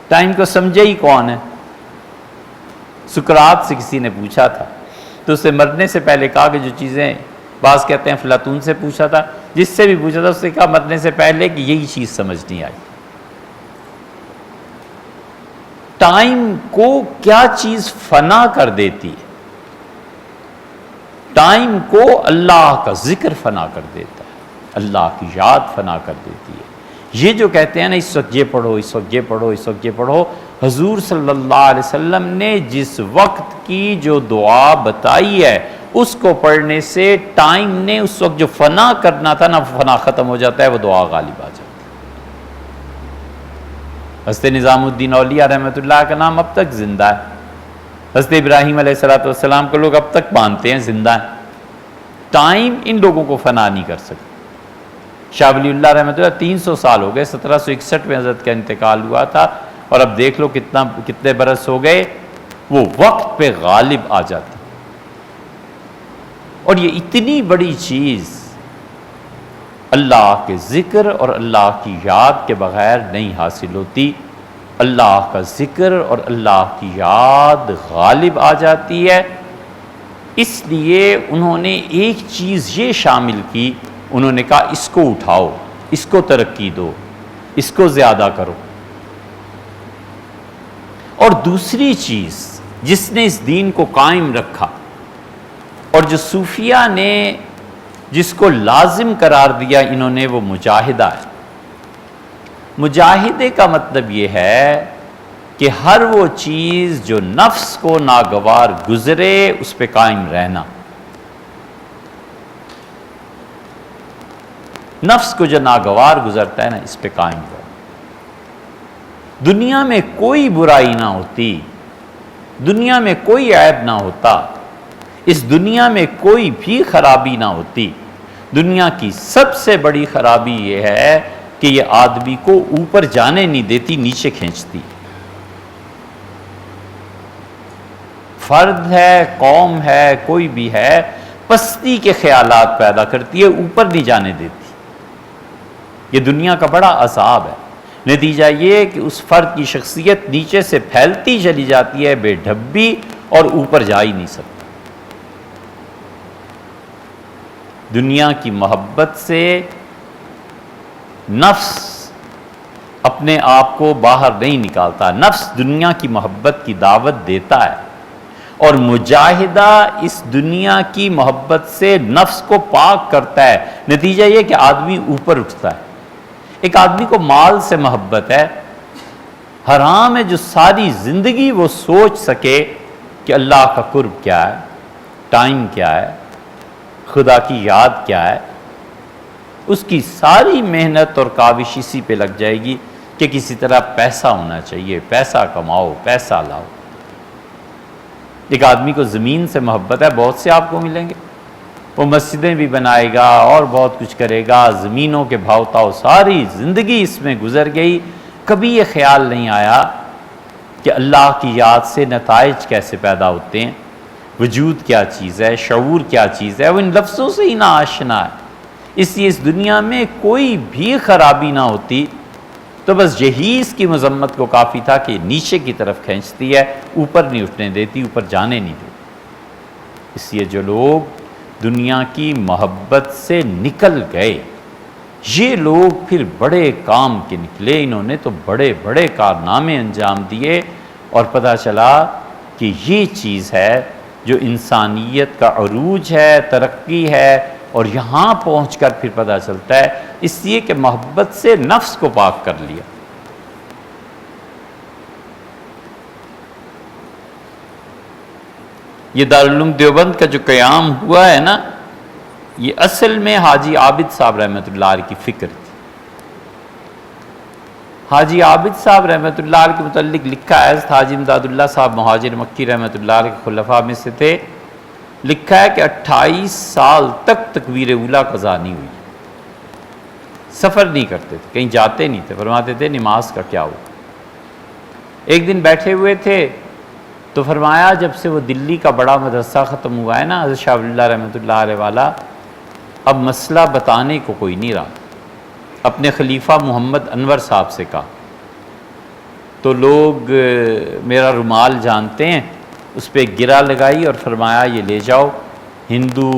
ٹائم کو سمجھے ہی کون ہے؟ سقراط سے کسی نے پوچھا تھا تو اسے مرنے سے پہلے کہا کہ جو چیزیں، بعض کہتے ہیں افلاطون سے پوچھا تھا، جس سے بھی پوچھا تھا اس سے کہا مرنے سے پہلے کہ یہی چیز سمجھ نہیں آئی، ٹائم کو کیا چیز فنا کر دیتی ہے؟ ٹائم کو اللہ کا ذکر فنا کر دیتا ہے، اللہ کی یاد فنا کر دیتی ہے۔ یہ جو کہتے ہیں نا اس وقت یہ پڑھو، اس وقت یہ پڑھو، اس وقت یہ پڑھو، حضور صلی اللہ علیہ وسلم نے جس وقت کی جو دعا بتائی ہے اس کو پڑھنے سے ٹائم نے اس وقت جو فنا کرنا تھا نا، فنا ختم ہو جاتا ہے، وہ دعا غالب آ جاتی ہے۔ حضرت نظام الدین اولیاء رحمۃ اللہ کا نام اب تک زندہ ہے، حضرت ابراہیم علیہ السلام کو لوگ اب تک مانتے ہیں زندہ ہیں۔ ٹائم ان لوگوں کو فنا نہیں کر سکتا۔ شاہ ولی اللہ رحمۃ اللہ 300 سال ہو گئے، 1761 میں حضرت کا انتقال ہوا تھا، اور اب دیکھ لو کتنے برس ہو گئے، وہ وقت پہ غالب آ جاتی۔ اور یہ اتنی بڑی چیز اللہ کے ذکر اور اللہ کی یاد کے بغیر نہیں حاصل ہوتی۔ اللہ کا ذکر اور اللہ کی یاد غالب آ جاتی ہے۔ اس لیے انہوں نے ایک چیز یہ شامل کی، انہوں نے کہا اس کو اٹھاؤ، اس کو ترقی دو، اس کو زیادہ کرو۔ اور دوسری چیز جس نے اس دین کو قائم رکھا اور جو صوفیہ نے جس کو لازم قرار دیا انہوں نے، وہ مجاہدہ ہے۔ مجاہدے کا مطلب یہ ہے کہ ہر وہ چیز جو نفس کو ناگوار گزرے اس پہ قائم رہنا۔ نفس کو جو ناگوار گزرتا ہے نا، اس پہ قائم رہو۔ دنیا میں کوئی برائی نہ ہوتی، دنیا میں کوئی عیب نہ ہوتا، اس دنیا میں کوئی بھی خرابی نہ ہوتی۔ دنیا کی سب سے بڑی خرابی یہ ہے کہ یہ آدمی کو اوپر جانے نہیں دیتی، نیچے کھینچتی۔ فرد ہے، قوم ہے، کوئی بھی ہے، پستی کے خیالات پیدا کرتی ہے، اوپر نہیں جانے دیتی۔ یہ دنیا کا بڑا عذاب ہے۔ نتیجہ یہ کہ اس فرد کی شخصیت نیچے سے پھیلتی چلی جاتی ہے، بے ڈھبی، اور اوپر جا ہی نہیں سکتا۔ دنیا کی محبت سے نفس اپنے آپ کو باہر نہیں نکالتا، نفس دنیا کی محبت کی دعوت دیتا ہے، اور مجاہدہ اس دنیا کی محبت سے نفس کو پاک کرتا ہے۔ نتیجہ یہ کہ آدمی اوپر اٹھتا ہے۔ ایک آدمی کو مال سے محبت ہے، حرام ہے جو ساری زندگی وہ سوچ سکے کہ اللہ کا قرب کیا ہے، ٹائم کیا ہے، خدا کی یاد کیا ہے۔ اس کی ساری محنت اور کاوش اسی پہ لگ جائے گی کہ کسی طرح پیسہ ہونا چاہیے، پیسہ کماؤ، پیسہ لاؤ۔ ایک آدمی کو زمین سے محبت ہے، بہت سے آپ کو ملیں گے، وہ مسجدیں بھی بنائے گا اور بہت کچھ کرے گا، زمینوں کے بھاؤ تاؤ، ساری زندگی اس میں گزر گئی، کبھی یہ خیال نہیں آیا کہ اللہ کی یاد سے نتائج کیسے پیدا ہوتے ہیں، وجود کیا چیز ہے، شعور کیا چیز ہے، وہ ان لفظوں سے ہی نہ آشنا ہے۔ اس لیے اس دنیا میں کوئی بھی خرابی نہ ہوتی تو بس یہی اس کی مذمت کو کافی تھا کہ نیچے کی طرف کھینچتی ہے، اوپر نہیں اٹھنے دیتی، اوپر جانے نہیں دیتی۔ اس لیے جو لوگ دنیا کی محبت سے نکل گئے، یہ لوگ پھر بڑے کام کے نکلے، انہوں نے تو بڑے بڑے کارنامے انجام دیے، اور پتہ چلا کہ یہ چیز ہے جو انسانیت کا عروج ہے، ترقی ہے، اور یہاں پہنچ کر پھر پتہ چلتا ہے اس لیے کہ محبت سے نفس کو پاک کر لیا۔ یہ دارالعلوم دیوبند کا جو قیام ہوا ہے نا، یہ اصل میں حاجی عابد صاحب رحمۃ اللہ علیہ کی فکر تھی۔ حاجی عابد صاحب رحمۃ اللہ علیہ کے متعلق لکھا ہے، حاجی امداد اللہ صاحب مہاجر مکی رحمۃ اللہ علیہ کے خلفاء میں سے تھے، لکھا ہے کہ 28 سال تک تکبیر اولیٰ قضا نہیں ہوئی، سفر نہیں کرتے تھے، کہیں جاتے نہیں تھے، فرماتے تھے نماز کا کیا ہو۔ ایک دن بیٹھے ہوئے تھے تو فرمایا جب سے وہ دلی کا بڑا مدرسہ ختم ہوا ہے نا، حضرت شاہ ولی اللہ رحمۃ اللہ علیہ والا، اب مسئلہ بتانے کو کوئی نہیں رہا۔ اپنے خلیفہ محمد انور صاحب سے کہا، تو لوگ میرا رومال جانتے ہیں، اس پہ گرہ لگائی اور فرمایا یہ لے جاؤ، ہندو،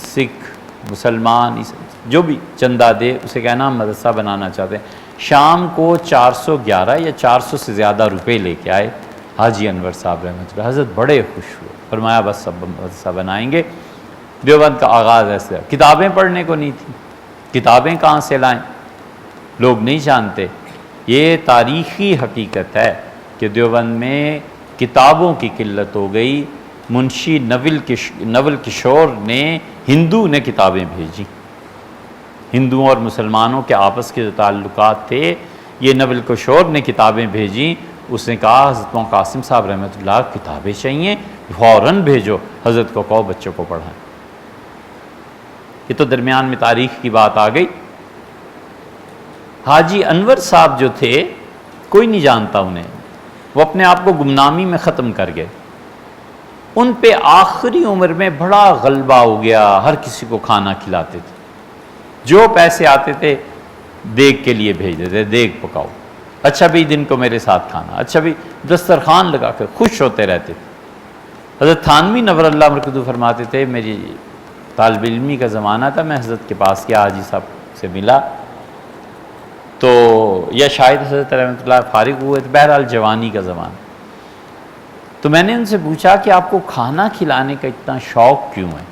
سکھ، مسلمان، جو بھی چندہ دے، اسے کہنا ہم مدرسہ بنانا چاہتے ہیں۔ شام کو 411 یا 400 سے زیادہ روپے لے کے آئے حاجی انور صاحب رحمۃ اللہ، حضرت بڑے خوش ہوئے، فرمایا بس سب مدرسہ بنائیں گے۔ دیوبند کا آغاز ایسے، کتابیں پڑھنے کو نہیں تھیں، کتابیں کہاں سے لائیں، لوگ نہیں جانتے۔ یہ تاریخی حقیقت ہے کہ دیوبند میں کتابوں کی قلت ہو گئی۔ منشی نول کشور نے، ہندو نے کتابیں بھیجی، ہندوؤں اور مسلمانوں کے آپس کے جو تعلقات تھے، یہ نول کشور نے کتابیں بھیجیں۔ اس نے کہا حضرت مولانا قاسم صاحب رحمۃ اللہ کتابیں چاہیے، فوراً بھیجو، حضرت کو کہو بچوں کو پڑھائیں۔ یہ تو درمیان میں تاریخ کی بات آ گئی۔ حاجی انور صاحب جو تھے، کوئی نہیں جانتا انہیں، وہ اپنے آپ کو گمنامی میں ختم کر گئے۔ ان پہ آخری عمر میں بڑا غلبہ ہو گیا، ہر کسی کو کھانا کھلاتے تھے، جو پیسے آتے تھے دیگ کے لیے بھیج دیتے، دیگ پکاؤ، اچھا بھی دن کو میرے ساتھ کھانا، اچھا بھی، دسترخوان لگا کے خوش ہوتے رہتے تھے۔ حضرت تھانوی نور اللہ مرکزو فرماتے تھے، میری طالب علمی کا زمانہ تھا، میں حضرت کے پاس گیا، حاجی صاحب سے ملا تو، یا شاید حضرت رحمۃ اللہ فارغ ہوئے تھے، بہرحال جوانی کا زمانہ، تو میں نے ان سے پوچھا کہ آپ کو کھانا کھلانے کا اتنا شوق کیوں ہے؟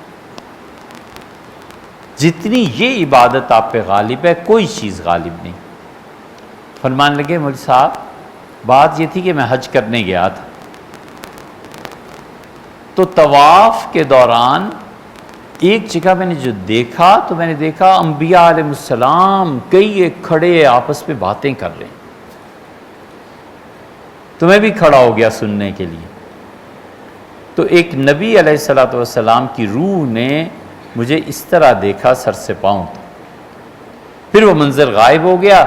جتنی یہ عبادت آپ پہ غالب ہے، کوئی چیز غالب نہیں۔ فرمان لگے مولوی صاحب، بات یہ تھی کہ میں حج کرنے گیا تھا، تو طواف کے دوران ایک جگہ میں نے جو دیکھا تو میں نے دیکھا انبیاء علیہ السلام کئی ایک کھڑے آپس میں باتیں کر رہے ہیں، تو میں بھی کھڑا ہو گیا سننے کے لیے۔ تو ایک نبی علیہ الصلوۃ والسلام کی روح نے مجھے اس طرح دیکھا سر سے پاؤں تک، پھر وہ منظر غائب ہو گیا،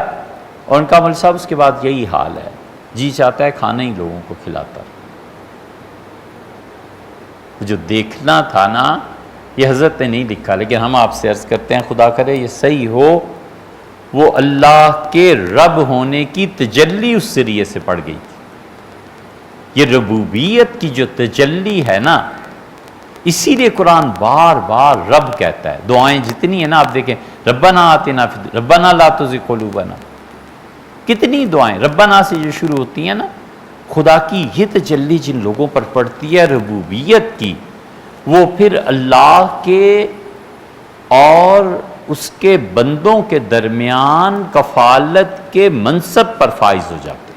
اور ان کا مول صاحب اس کے بعد یہی حال ہے، جی چاہتا ہے کھانا ہی لوگوں کو کھلاتا۔ جو دیکھنا تھا نا، یہ حضرت نے نہیں لکھا، لیکن ہم آپ سے عرض کرتے ہیں خدا کرے یہ صحیح ہو، وہ اللہ کے رب ہونے کی تجلی اس ذریعے سے پڑ گئی تھی۔ یہ ربوبیت کی جو تجلی ہے نا، اسی لیے قرآن بار بار رب کہتا ہے۔ دعائیں جتنی ہیں نا، آپ دیکھیں ربنا آتنا ربنا لا تزغ قلوبنا، کتنی دعائیں ربنا سے جو شروع ہوتی ہیں نا، خدا کی یہ تجلی جن لوگوں پر پڑتی ہے ربوبیت کی، وہ پھر اللہ کے اور اس کے بندوں کے درمیان کفالت کے منصب پر فائز ہو جاتے۔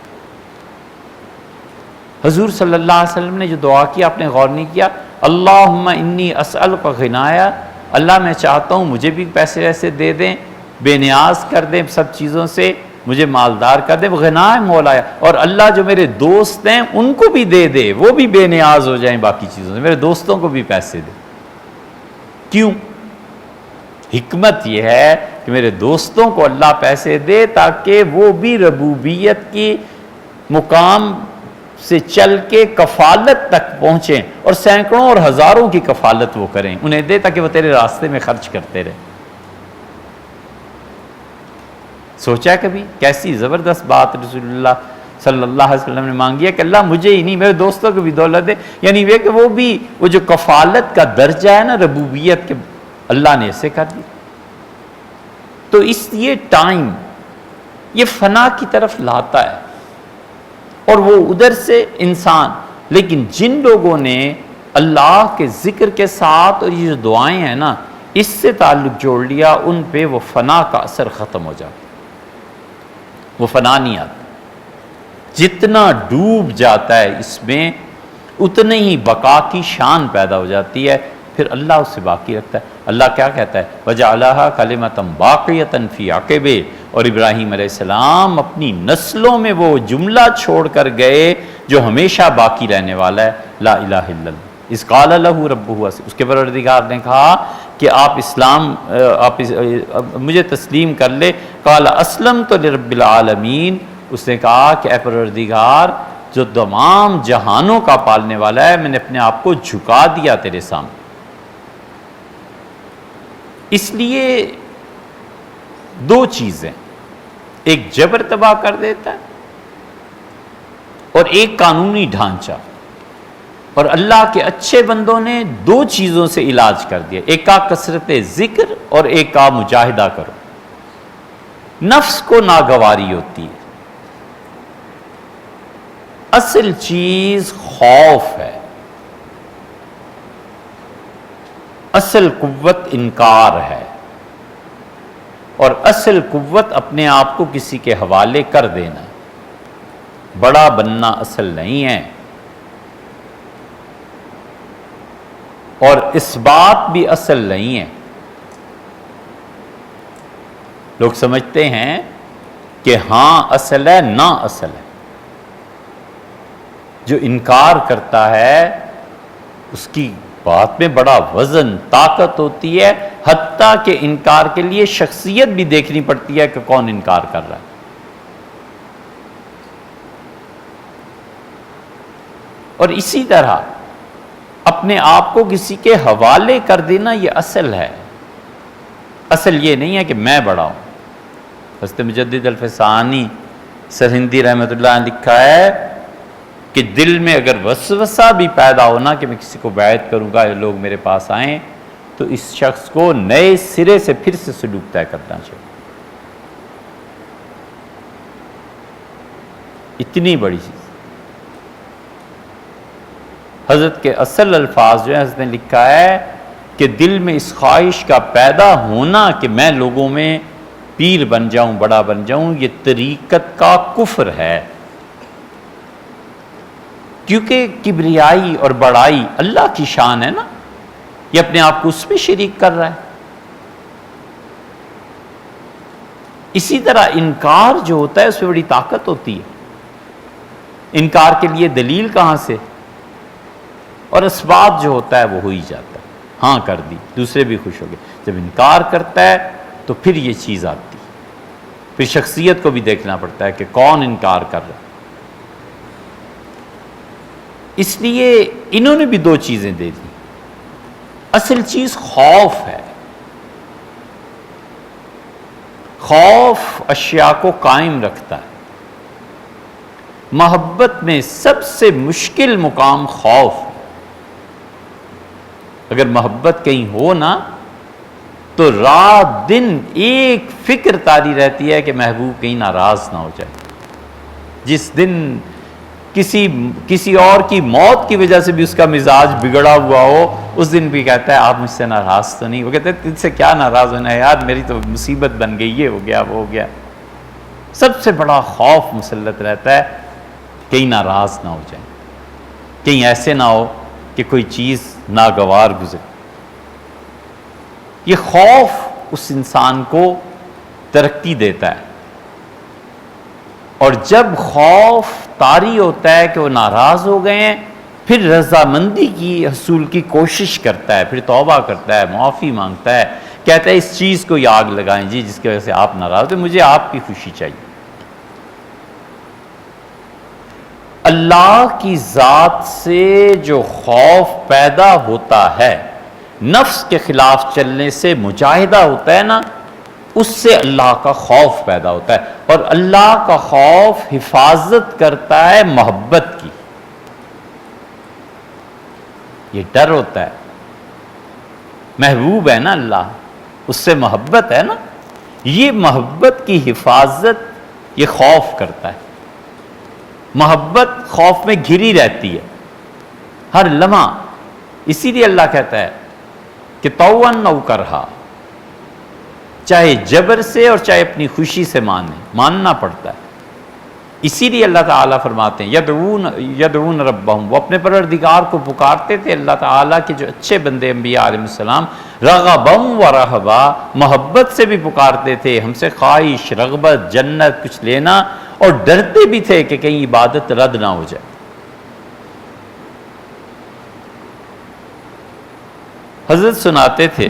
حضور صلی اللہ علیہ وسلم نے جو دعا کی، آپ نے غور نہیں کیا؟ اللہم انی اسألک غنایا، اللہ میں چاہتا ہوں مجھے بھی پیسے ایسے دے دیں، بے نیاز کر دیں سب چیزوں سے، مجھے مالدار کر دیں، غنا ہے مولایا، اور اللہ جو میرے دوست ہیں ان کو بھی دے دے، وہ بھی بے نیاز ہو جائیں باقی چیزوں سے، میرے دوستوں کو بھی پیسے دے۔ کیوں؟ حکمت یہ ہے کہ میرے دوستوں کو اللہ پیسے دے تاکہ وہ بھی ربوبیت کی مقام سے چل کے کفالت تک پہنچیں، اور سینکڑوں اور ہزاروں کی کفالت وہ کریں، انہیں دے تاکہ وہ تیرے راستے میں خرچ کرتے رہیں۔ سوچا کبھی کیسی زبردست بات رسول اللہ صلی اللہ علیہ وسلم نے مانگی ہے کہ اللہ مجھے ہی نہیں میرے دوستوں کو بھی دولت دے، یعنی وہ جو کفالت کا درجہ ہے نا ربوبیت کے، اللہ نے اسے کر دی۔ تو اس یہ ٹائم یہ فنا کی طرف لاتا ہے، اور وہ ادھر سے انسان، لیکن جن لوگوں نے اللہ کے ذکر کے ساتھ اور یہ جو دعائیں ہیں نا اس سے تعلق جوڑ لیا، ان پہ وہ فنا کا اثر ختم ہو جاتا، وہ فنا نہیں آتا۔ جتنا ڈوب جاتا ہے اس میں اتنے ہی بقا کی شان پیدا ہو جاتی ہے، پھر اللہ اسے باقی رکھتا ہے۔ اللہ کیا کہتا ہے؟ وَجَعَلَهَا كَلِمَةً بَاقِيَةً فِي عَقِبِهِ، اور ابراہیم علیہ السلام اپنی نسلوں میں وہ جملہ چھوڑ کر گئے جو ہمیشہ باقی رہنے والا ہے، لا الہ الا اللہ۔ اذ قال له ربہ، اس کے پروردگار نے کہا کہ آپ مجھے تسلیم کر لے، قال اسلمت لرب العالمین، اس نے کہا کہ اے پروردگار جو تمام جہانوں کا پالنے والا ہے، میں نے اپنے آپ کو جھکا دیا تیرے سامنے۔ اس لیے دو چیزیں، ایک جبر تباہ کر دیتا ہے اور ایک قانونی ڈھانچہ، اور اللہ کے اچھے بندوں نے دو چیزوں سے علاج کر دیا، ایک کا کثرت ذکر اور ایک کا مجاہدہ کرو۔ نفس کو ناگواری ہوتی ہے، اصل چیز خوف ہے، اصل قوت انکار ہے، اور اصل قوت اپنے آپ کو کسی کے حوالے کر دینا۔ بڑا بننا اصل نہیں ہے، اور اس بات بھی اصل نہیں ہے۔ لوگ سمجھتے ہیں کہ ہاں اصل ہے، نہ اصل ہے۔ جو انکار کرتا ہے اس کی بات میں بڑا وزن طاقت ہوتی ہے، حتیٰ کہ انکار کے لیے شخصیت بھی دیکھنی پڑتی ہے کہ کون انکار کر رہا ہے۔ اور اسی طرح اپنے آپ کو کسی کے حوالے کر دینا یہ اصل ہے۔ اصل یہ نہیں ہے کہ میں بڑا ہوں۔ حضرت مجدد الفسانی سرہندی رحمۃ اللہ نے لکھا ہے کہ دل میں اگر وسوسہ بھی پیدا ہونا کہ میں کسی کو بیعت کروں گا یا لوگ میرے پاس آئیں، تو اس شخص کو نئے سرے سے پھر سے سلوک طے کرنا چاہیے۔ اتنی بڑی چیز حضرت کے اصل الفاظ جو ہیں، حضرت نے لکھا ہے کہ دل میں اس خواہش کا پیدا ہونا کہ میں لوگوں میں پیر بن جاؤں، بڑا بن جاؤں، یہ طریقت کا کفر ہے، کیونکہ کبریائی اور بڑائی اللہ کی شان ہے نا۔ یہ اپنے آپ کو اس میں شریک کر رہا ہے۔ اسی طرح انکار جو ہوتا ہے اس میں بڑی طاقت ہوتی ہے۔ انکار کے لیے دلیل کہاں سے؟ اور اسباب جو ہوتا ہے وہ ہو ہی جاتا ہے۔ ہاں کر دی، دوسرے بھی خوش ہو گئے۔ جب انکار کرتا ہے تو پھر یہ چیز آتی ہے، پھر شخصیت کو بھی دیکھنا پڑتا ہے کہ کون انکار کر رہا ہے۔ اس لیے انہوں نے بھی دو چیزیں دے دی۔ اصل چیز خوف ہے۔ خوف اشیاء کو قائم رکھتا ہے۔ محبت میں سب سے مشکل مقام خوف ہے۔ اگر محبت کہیں ہو نا تو رات دن ایک فکر طاری رہتی ہے کہ محبوب کہیں ناراض نہ ہو جائے۔ جس دن کسی اور کی موت کی وجہ سے بھی اس کا مزاج بگڑا ہوا ہو، اس دن بھی کہتا ہے آپ مجھ سے ناراض تو نہیں؟ وہ کہتے ہیں تجھ سے کیا ناراض ہونا ہے یار، میری تو مصیبت بن گئی، یہ ہو گیا وہ ہو گیا۔ سب سے بڑا خوف مسلط رہتا ہے کہیں ناراض نہ ہو جائیں، کہیں ایسے نہ ہو کہ کوئی چیز ناگوار گزرے۔ یہ خوف اس انسان کو ترقی دیتا ہے، اور جب خوف طاری ہوتا ہے کہ وہ ناراض ہو گئے ہیں، پھر رضامندی کی حصول کی کوشش کرتا ہے، پھر توبہ کرتا ہے، معافی مانگتا ہے، کہتا ہے اس چیز کو ہی آگ لگائیں جی جس کی وجہ سے آپ ناراض ہیں، مجھے آپ کی خوشی چاہیے۔ اللہ کی ذات سے جو خوف پیدا ہوتا ہے، نفس کے خلاف چلنے سے مجاہدہ ہوتا ہے نا، اس سے اللہ کا خوف پیدا ہوتا ہے، اور اللہ کا خوف حفاظت کرتا ہے محبت کی۔ یہ ڈر ہوتا ہے، محبوب ہے نا اللہ، اس سے محبت ہے نا، یہ محبت کی حفاظت یہ خوف کرتا ہے۔ محبت خوف میں گھری رہتی ہے ہر لمحہ، اسی لیے اللہ کہتا ہے کہ طوعاً او کرہا، چاہے جبر سے اور چاہے اپنی خوشی سے ماننا پڑتا ہے۔ اسی لیے اللہ تعالیٰ فرماتے ہیں یدعون ربہم، وہ اپنے پروردگار کو پکارتے تھے۔ اللہ تعالیٰ کے جو اچھے بندے انبیاء علیہ السلام رغبا و رہبا، محبت سے بھی پکارتے تھے، ہم سے خواہش، رغبت، جنت کچھ لینا، اور ڈرتے بھی تھے کہ کہیں عبادت رد نہ ہو جائے۔ حضرت سناتے تھے،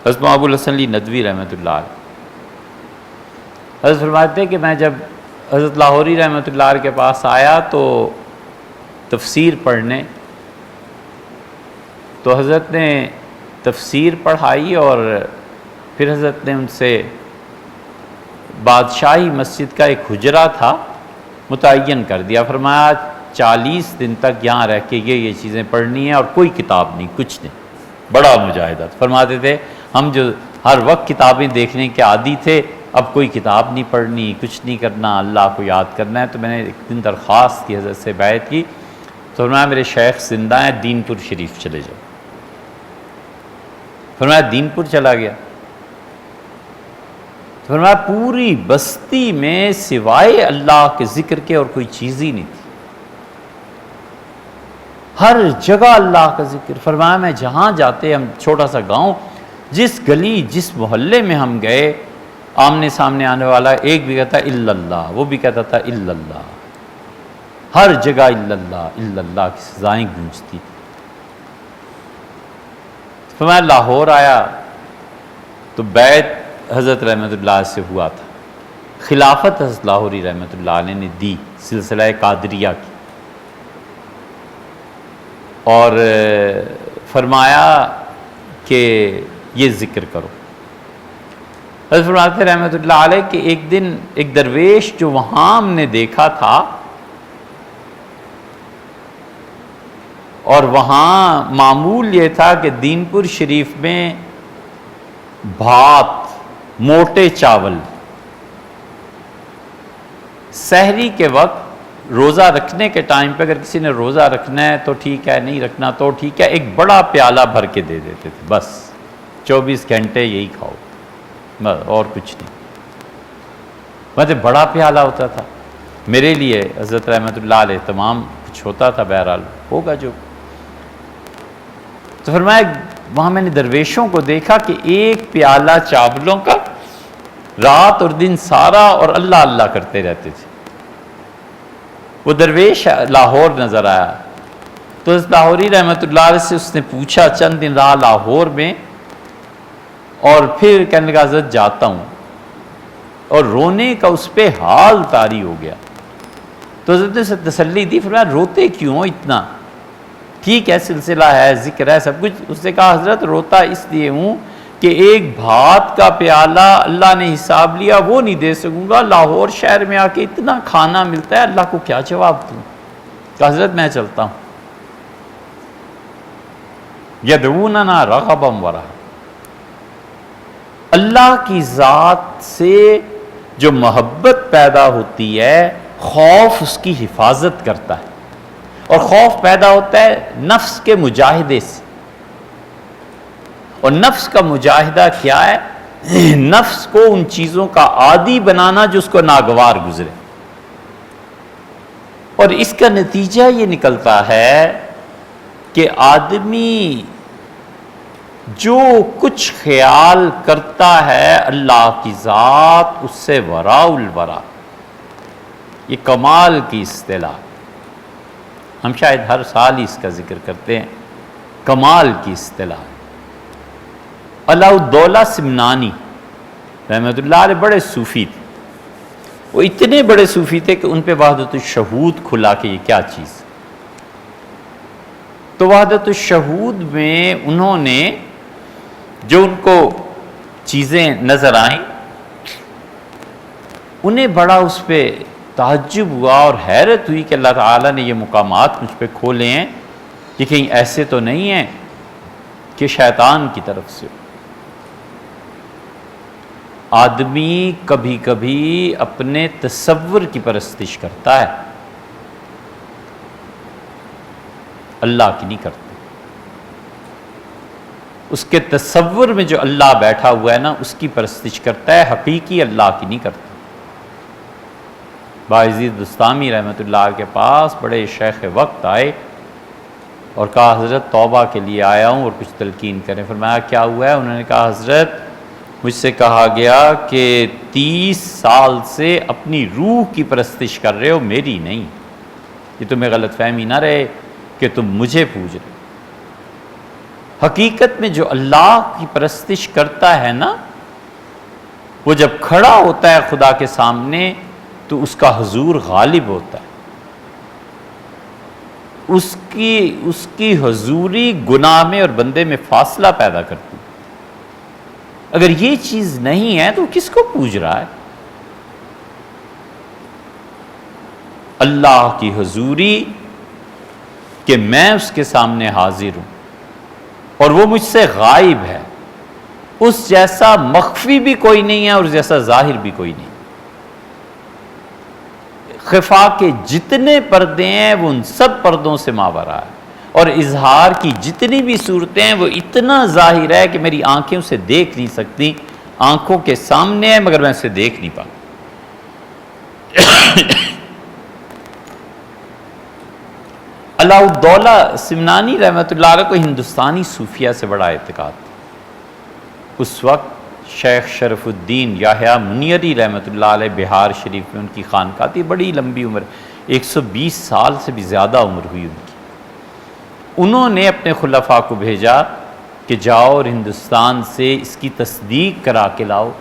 حضرت ابو الحسن علی ندوی رحمۃ اللہ علیہ، حضرت فرماتے تھے کہ میں جب حضرت لاہوری رحمۃ اللہ علیہ کے پاس آیا تو تفسیر پڑھنے، تو حضرت نے تفسیر پڑھائی، اور پھر حضرت نے ان سے بادشاہی مسجد کا ایک حجرہ تھا متعین کر دیا، فرمایا 40 دن تک یہاں رہ کے یہ چیزیں پڑھنی ہیں، اور کوئی کتاب نہیں، کچھ نہیں۔ بڑا مجاہدہ، فرماتے تھے ہم جو ہر وقت کتابیں دیکھنے کے عادی تھے، اب کوئی کتاب نہیں پڑھنی، کچھ نہیں کرنا، اللہ کو یاد کرنا ہے۔ تو میں نے ایک دن درخواست کی، حضرت سے بیعت کی، تو فرمایا میرے شیخ زندہ ہیں، دین پور شریف چلے جاؤ۔ فرمایا دین پور چلا گیا، فرمایا پوری بستی میں سوائے اللہ کے ذکر کے اور کوئی چیز ہی نہیں تھی، ہر جگہ اللہ کا ذکر۔ فرمایا میں جہاں جاتے، ہم چھوٹا سا گاؤں، جس گلی جس محلے میں ہم گئے، آمنے سامنے آنے والا ایک بھی کہتا الا اللہ، وہ بھی کہتا تھا الا اللہ، ہر جگہ الا اللہ کی سزائیں گونجتی۔ فرمایا لاہور آیا تو بیعت حضرت رحمۃ اللہ سے ہوا تھا، خلافت حضرت لاہوری رحمۃ اللہ علیہ نے دی سلسلہ قادریہ کی، اور فرمایا کہ یہ ذکر کرو۔ حضرت فرماتے رحمۃ اللہ علیہ کہ ایک دن ایک درویش جو وہاں ہم نے دیکھا تھا، اور وہاں معمول یہ تھا کہ دین پور شریف میں بھات، موٹے چاول، سحری کے وقت روزہ رکھنے کے ٹائم پہ اگر کسی نے روزہ رکھنا ہے تو ٹھیک ہے، نہیں رکھنا تو ٹھیک ہے، ایک بڑا پیالہ بھر کے دے دیتے تھے، بس 24 گھنٹے یہی کھاؤ، بس اور کچھ نہیں۔ مطلب بڑا پیالہ ہوتا تھا میرے لیے، حضرت رحمۃ اللہ علیہ تمام کچھ ہوتا تھا، بہرحال ہوگا جو۔ تو فرمایا وہاں میں نے درویشوں کو دیکھا کہ ایک پیالہ چاولوں کا رات اور دن سارا اور اللہ اللہ کرتے رہتے تھے. وہ درویش لاہور نظر آیا تو حضرت لاہوری رحمۃ اللہ علیہ سے اس نے پوچھا، چند دن رہا لاہور میں اور پھر کہنے لگا حضرت جاتا ہوں، اور رونے کا اس پہ حال طاری ہو گیا. تو حضرت نے تسلی دی، فرمایا روتے کیوں ہو اتنا؟ ٹھیک ہے سلسلہ ہے، ذکر ہے، سب کچھ. اس نے کہا حضرت روتا اس لیے ہوں کہ ایک بھات کا پیالہ اللہ نے حساب لیا وہ نہیں دے سکوں گا، لاہور شہر میں آ کے اتنا کھانا ملتا ہے، اللہ کو کیا جواب دوں؟ کہ حضرت میں چلتا ہوں. یدعوننا رغبا ورہبا، اللہ کی ذات سے جو محبت پیدا ہوتی ہے، خوف اس کی حفاظت کرتا ہے، اور خوف پیدا ہوتا ہے نفس کے مجاہدے سے. اور نفس کا مجاہدہ کیا ہے؟ نفس کو ان چیزوں کا عادی بنانا جو اس کو ناگوار گزرے. اور اس کا نتیجہ یہ نکلتا ہے کہ آدمی جو کچھ خیال کرتا ہے اللہ کی ذات اس سے وراء الورا. یہ کمال کی اصطلاح، ہم شاید ہر سال ہی اس کا ذکر کرتے ہیں. کمال کی اصطلاح. علاء الدولہ سمنانی رحمۃ اللہ علیہ بڑے صوفی تھے. وہ اتنے بڑے صوفی تھے کہ ان پہ وحدت الشہود کھلا کہ یہ کیا چیز. تو وحدت الشہود میں انہوں نے جو ان کو چیزیں نظر آئیں، انہیں بڑا اس پہ تعجب ہوا اور حیرت ہوئی کہ اللہ تعالیٰ نے یہ مقامات مجھ پہ کھولے ہیں، یہ کہیں ایسے تو نہیں ہیں کہ شیطان کی طرف سے. آدمی کبھی کبھی اپنے تصور کی پرستش کرتا ہے، اللہ کی نہیں کرتا. اس کے تصور میں جو اللہ بیٹھا ہوا ہے نا اس کی پرستش کرتا ہے، حقیقی اللہ کی نہیں کرتا. بایزید بستامی رحمۃ اللہ کے پاس بڑے شیخ وقت آئے اور کہا حضرت توبہ کے لیے آیا ہوں اور کچھ تلقین کریں. فرمایا کیا ہوا ہے؟ انہوں نے کہا حضرت مجھ سے کہا گیا کہ 30 سال سے اپنی روح کی پرستش کر رہے ہو، میری نہیں. یہ تمہیں غلط فہمی نہ رہے کہ تم مجھے پوج رہے. حقیقت میں جو اللہ کی پرستش کرتا ہے نا، وہ جب کھڑا ہوتا ہے خدا کے سامنے تو اس کا حضور غالب ہوتا ہے. اس کی حضوری گناہ میں اور بندے میں فاصلہ پیدا کرتی. اگر یہ چیز نہیں ہے تو کس کو پوج رہا ہے؟ اللہ کی حضوری کہ میں اس کے سامنے حاضر ہوں اور وہ مجھ سے غائب ہے. اس جیسا مخفی بھی کوئی نہیں ہے اور اس جیسا ظاہر بھی کوئی نہیں. خفا کے جتنے پردے ہیں وہ ان سب پردوں سے ماورا ہے، اور اظہار کی جتنی بھی صورتیں ہیں وہ اتنا ظاہر ہے کہ میری آنکھیں اسے دیکھ نہیں سکتی. آنکھوں کے سامنے ہے مگر میں اسے دیکھ نہیں پاتا. علاء الدولہ سمنانی رحمۃ اللہ علیہ کو ہندوستانی صوفیہ سے بڑا اعتقاد تھا. اس وقت شیخ شرف الدین یحییٰ منیری رحمۃ اللہ علیہ بہار شریف میں ان کی خانقاہ تھی. بڑی لمبی عمر، 120 سال سے بھی زیادہ عمر ہوئی ان کی. انہوں نے اپنے خلفاء کو بھیجا کہ جاؤ اور ہندوستان سے اس کی تصدیق کرا کے لاؤ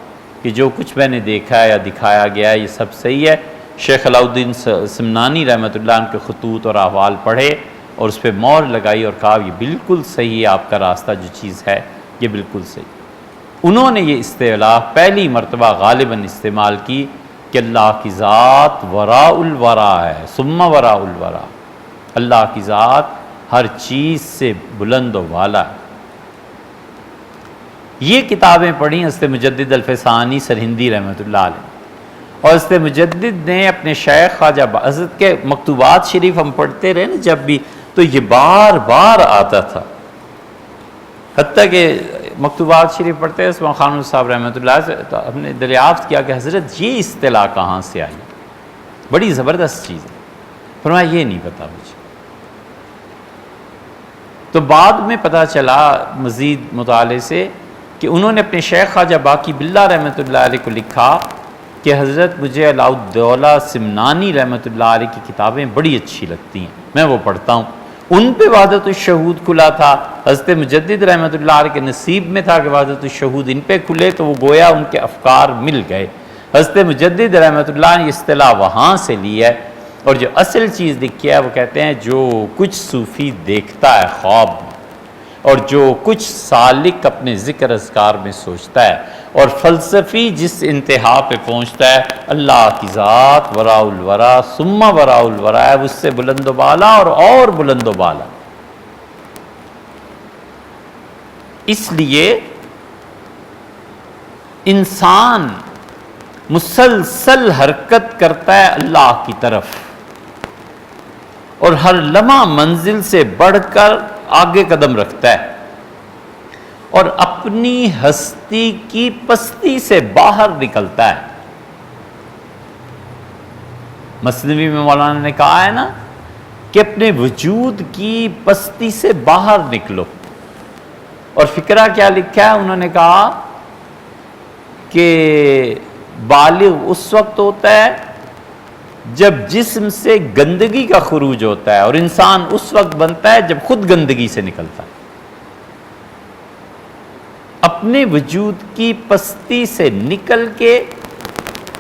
کہ جو کچھ میں نے دیکھا یا دکھایا گیا یہ سب صحیح ہے. شیخ علاء الدین سمنانی رحمۃ اللہ عنہ کے خطوط اور احوال پڑھے اور اس پہ مہر لگائی اور کہا یہ بالکل صحیح ہے، آپ کا راستہ جو چیز ہے یہ بالکل صحیح. انہوں نے یہ اصطلاح پہلی مرتبہ غالباً استعمال کی کہ اللہ کی ذات وراء الورا ہے، ثم وراء الورا. اللہ کی ذات ہر چیز سے بلند و والا ہے. یہ کتابیں پڑھی حضرت مجدد الفسانی سرہندی رحمۃ اللہ علیہ، اور حضرت مجدد نے اپنے شیخ خواجہ حضرت کے مکتوبات شریف ہم پڑھتے رہے نا جب بھی، تو یہ بار بار آتا تھا. حتیٰ کہ مکتوبات شریف پڑھتے ہیں عثمان خان صاحب رحمۃ اللہ سے تو ہم نے دریافت کیا کہ حضرت یہ اصطلاح کہاں سے آئی؟ بڑی زبردست چیز ہے. فرمایا یہ نہیں پتا مجھے. تو بعد میں پتہ چلا مزید مطالعے سے کہ انہوں نے اپنے شیخ خواجہ باقی باللہ رحمۃ اللہ علیہ کو لکھا کہ حضرت مجھے علاء الدولہ سمنانی رحمۃ اللہ علیہ کی کتابیں بڑی اچھی لگتی ہیں، میں وہ پڑھتا ہوں۔ ان پہ وحدت الشہود کھلا تھا، حضرت مجدد رحمۃ اللہ علیہ کے نصیب میں تھا کہ وحدت الشہود ان پہ کھلے، تو وہ گویا ان کے افکار مل گئے۔ حضرت مجدد رحمۃ اللہ نے اصطلاح وہاں سے لی ہے، اور جو اصل چیز لکھی ہے وہ کہتے ہیں جو کچھ صوفی دیکھتا ہے خواب میں، اور جو کچھ سالک اپنے ذکر اذکار میں سوچتا ہے، اور فلسفی جس انتہا پہ پہنچتا ہے، اللہ کی ذات وراء الورا ثم وراء الورا ہے، اس سے بلند و بالا اور بلند و بالا۔ اس لیے انسان مسلسل حرکت کرتا ہے اللہ کی طرف، اور ہر لمحہ منزل سے بڑھ کر آگے قدم رکھتا ہے، اور اپنی ہستی کی پستی سے باہر نکلتا ہے۔ مثنوی میں مولانا نے کہا ہے نا کہ اپنے وجود کی پستی سے باہر نکلو، اور فقرہ کیا لکھا ہے انہوں نے کہا کہ بالغ اس وقت ہوتا ہے جب جسم سے گندگی کا خروج ہوتا ہے، اور انسان اس وقت بنتا ہے جب خود گندگی سے نکلتا ہے۔ اپنے وجود کی پستی سے نکل کے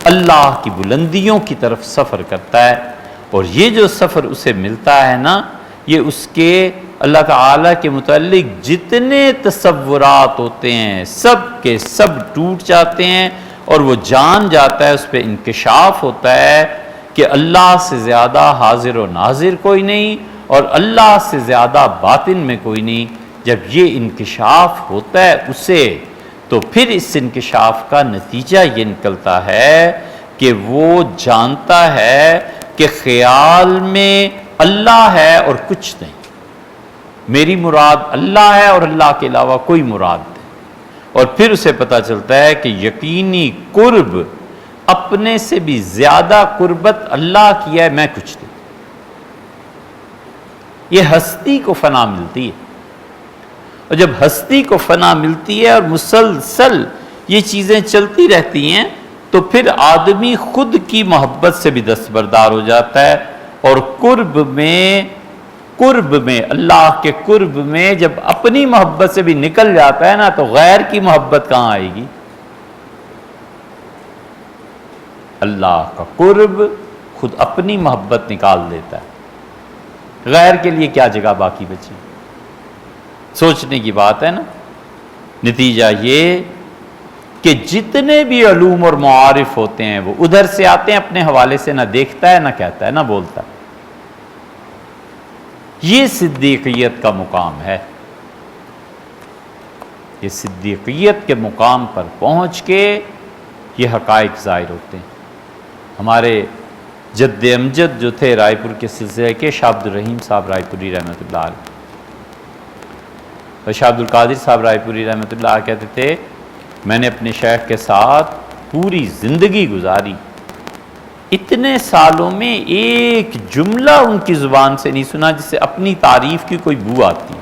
اللہ کی بلندیوں کی طرف سفر کرتا ہے، اور یہ جو سفر اسے ملتا ہے نا، یہ اس کے اللہ تعالیٰ کے متعلق جتنے تصورات ہوتے ہیں سب کے سب ٹوٹ جاتے ہیں، اور وہ جان جاتا ہے، اس پہ انکشاف ہوتا ہے کہ اللہ سے زیادہ حاضر و ناظر کوئی نہیں، اور اللہ سے زیادہ باطن میں کوئی نہیں۔ جب یہ انکشاف ہوتا ہے اسے، تو پھر اس انکشاف کا نتیجہ یہ نکلتا ہے کہ وہ جانتا ہے کہ خیال میں اللہ ہے اور کچھ نہیں، میری مراد اللہ ہے اور اللہ کے علاوہ کوئی مراد نہیں۔ اور پھر اسے پتہ چلتا ہے کہ یقینی قرب اپنے سے بھی زیادہ قربت اللہ کی ہے، میں کچھ نہیں۔ یہ ہستی کو فنا ملتی ہے، اور جب ہستی کو فنا ملتی ہے اور مسلسل یہ چیزیں چلتی رہتی ہیں، تو پھر آدمی خود کی محبت سے بھی دستبردار ہو جاتا ہے، اور قرب میں اللہ کے قرب میں جب اپنی محبت سے بھی نکل جاتا ہے نا، تو غیر کی محبت کہاں آئے گی؟ اللہ کا قرب خود اپنی محبت نکال دیتا ہے، غیر کے لیے کیا جگہ باقی بچی؟ سوچنے کی بات ہے نا۔ نتیجہ یہ کہ جتنے بھی علوم اور معارف ہوتے ہیں وہ ادھر سے آتے ہیں، اپنے حوالے سے نہ دیکھتا ہے نہ کہتا ہے نہ بولتا ہے۔ یہ صدیقیت کا مقام ہے، یہ صدیقیت کے مقام پر پہنچ کے یہ حقائق ظاہر ہوتے ہیں۔ ہمارے جد امجد جو تھے رائے پور کے سلسلے کے، شاہ عبد الرحیم صاحب رائے پوری رحمۃ اللہ علیہ، اور شاہ عبد القادر صاحب رائے پوری رحمۃ اللہ علیہ کہتے تھے میں نے اپنے شیخ کے ساتھ پوری زندگی گزاری، اتنے سالوں میں ایک جملہ ان کی زبان سے نہیں سنا جس سے اپنی تعریف کی کوئی بو آتی،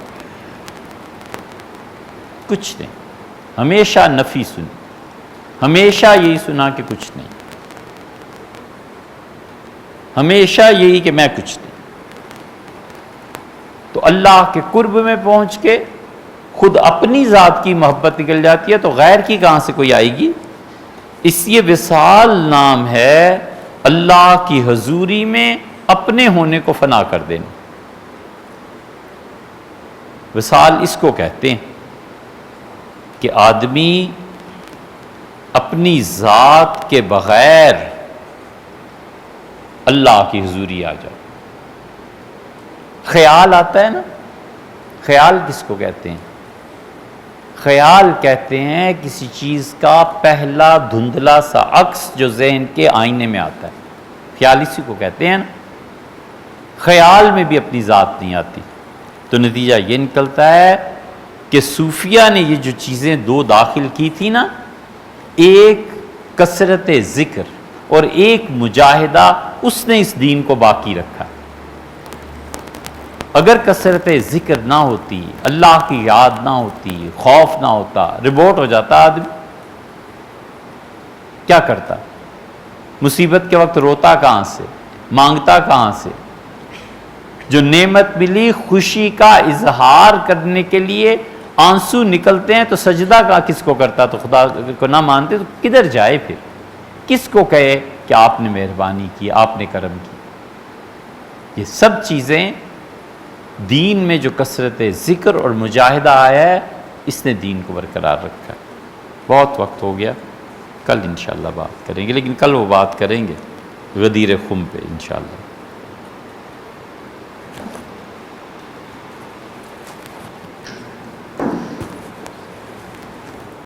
کچھ نہیں، ہمیشہ نفی سنی، ہمیشہ یہی سنا کہ کچھ نہیں، ہمیشہ یہی کہ میں کچھ نہیں۔ تو اللہ کے قرب میں پہنچ کے خود اپنی ذات کی محبت نکل جاتی ہے، تو غیر کی کہاں سے کوئی آئے گی؟ اس لیے وصال نام ہے اللہ کی حضوری میں اپنے ہونے کو فنا کر دینا۔ وصال اس کو کہتے ہیں کہ آدمی اپنی ذات کے بغیر اللہ کی حضوری آ جائے۔ خیال آتا ہے نا، خیال کس کو کہتے ہیں؟ خیال کہتے ہیں کسی چیز کا پہلا دھندلا سا عکس جو ذہن کے آئینے میں آتا ہے، خیال اسی کو کہتے ہیں نا۔ خیال میں بھی اپنی ذات نہیں آتی، تو نتیجہ یہ نکلتا ہے کہ صوفیہ نے یہ جو چیزیں دو داخل کی تھی نا، ایک کثرت ذکر اور ایک مجاہدہ، اس نے اس دین کو باقی رکھا۔ اگر کثرت ذکر نہ ہوتی، اللہ کی یاد نہ ہوتی، خوف نہ ہوتا، ربوٹ ہو جاتا آدمی، کیا کرتا؟ مصیبت کے وقت روتا کہاں سے، مانگتا کہاں سے؟ جو نعمت ملی خوشی کا اظہار کرنے کے لیے آنسو نکلتے ہیں تو سجدہ کا کس کو کرتا؟ تو خدا کو نہ مانتے تو کدھر جائے پھر؟ کس کو کہے کہ آپ نے مہربانی کی، آپ نے کرم کی؟ یہ سب چیزیں دین میں جو کثرت ذکر اور مجاہدہ آیا ہے، اس نے دین کو برقرار رکھا ہے۔ بہت وقت ہو گیا، کل انشاءاللہ بات کریں گے، لیکن کل وہ بات کریں گے غدیر خم پہ انشاءاللہ۔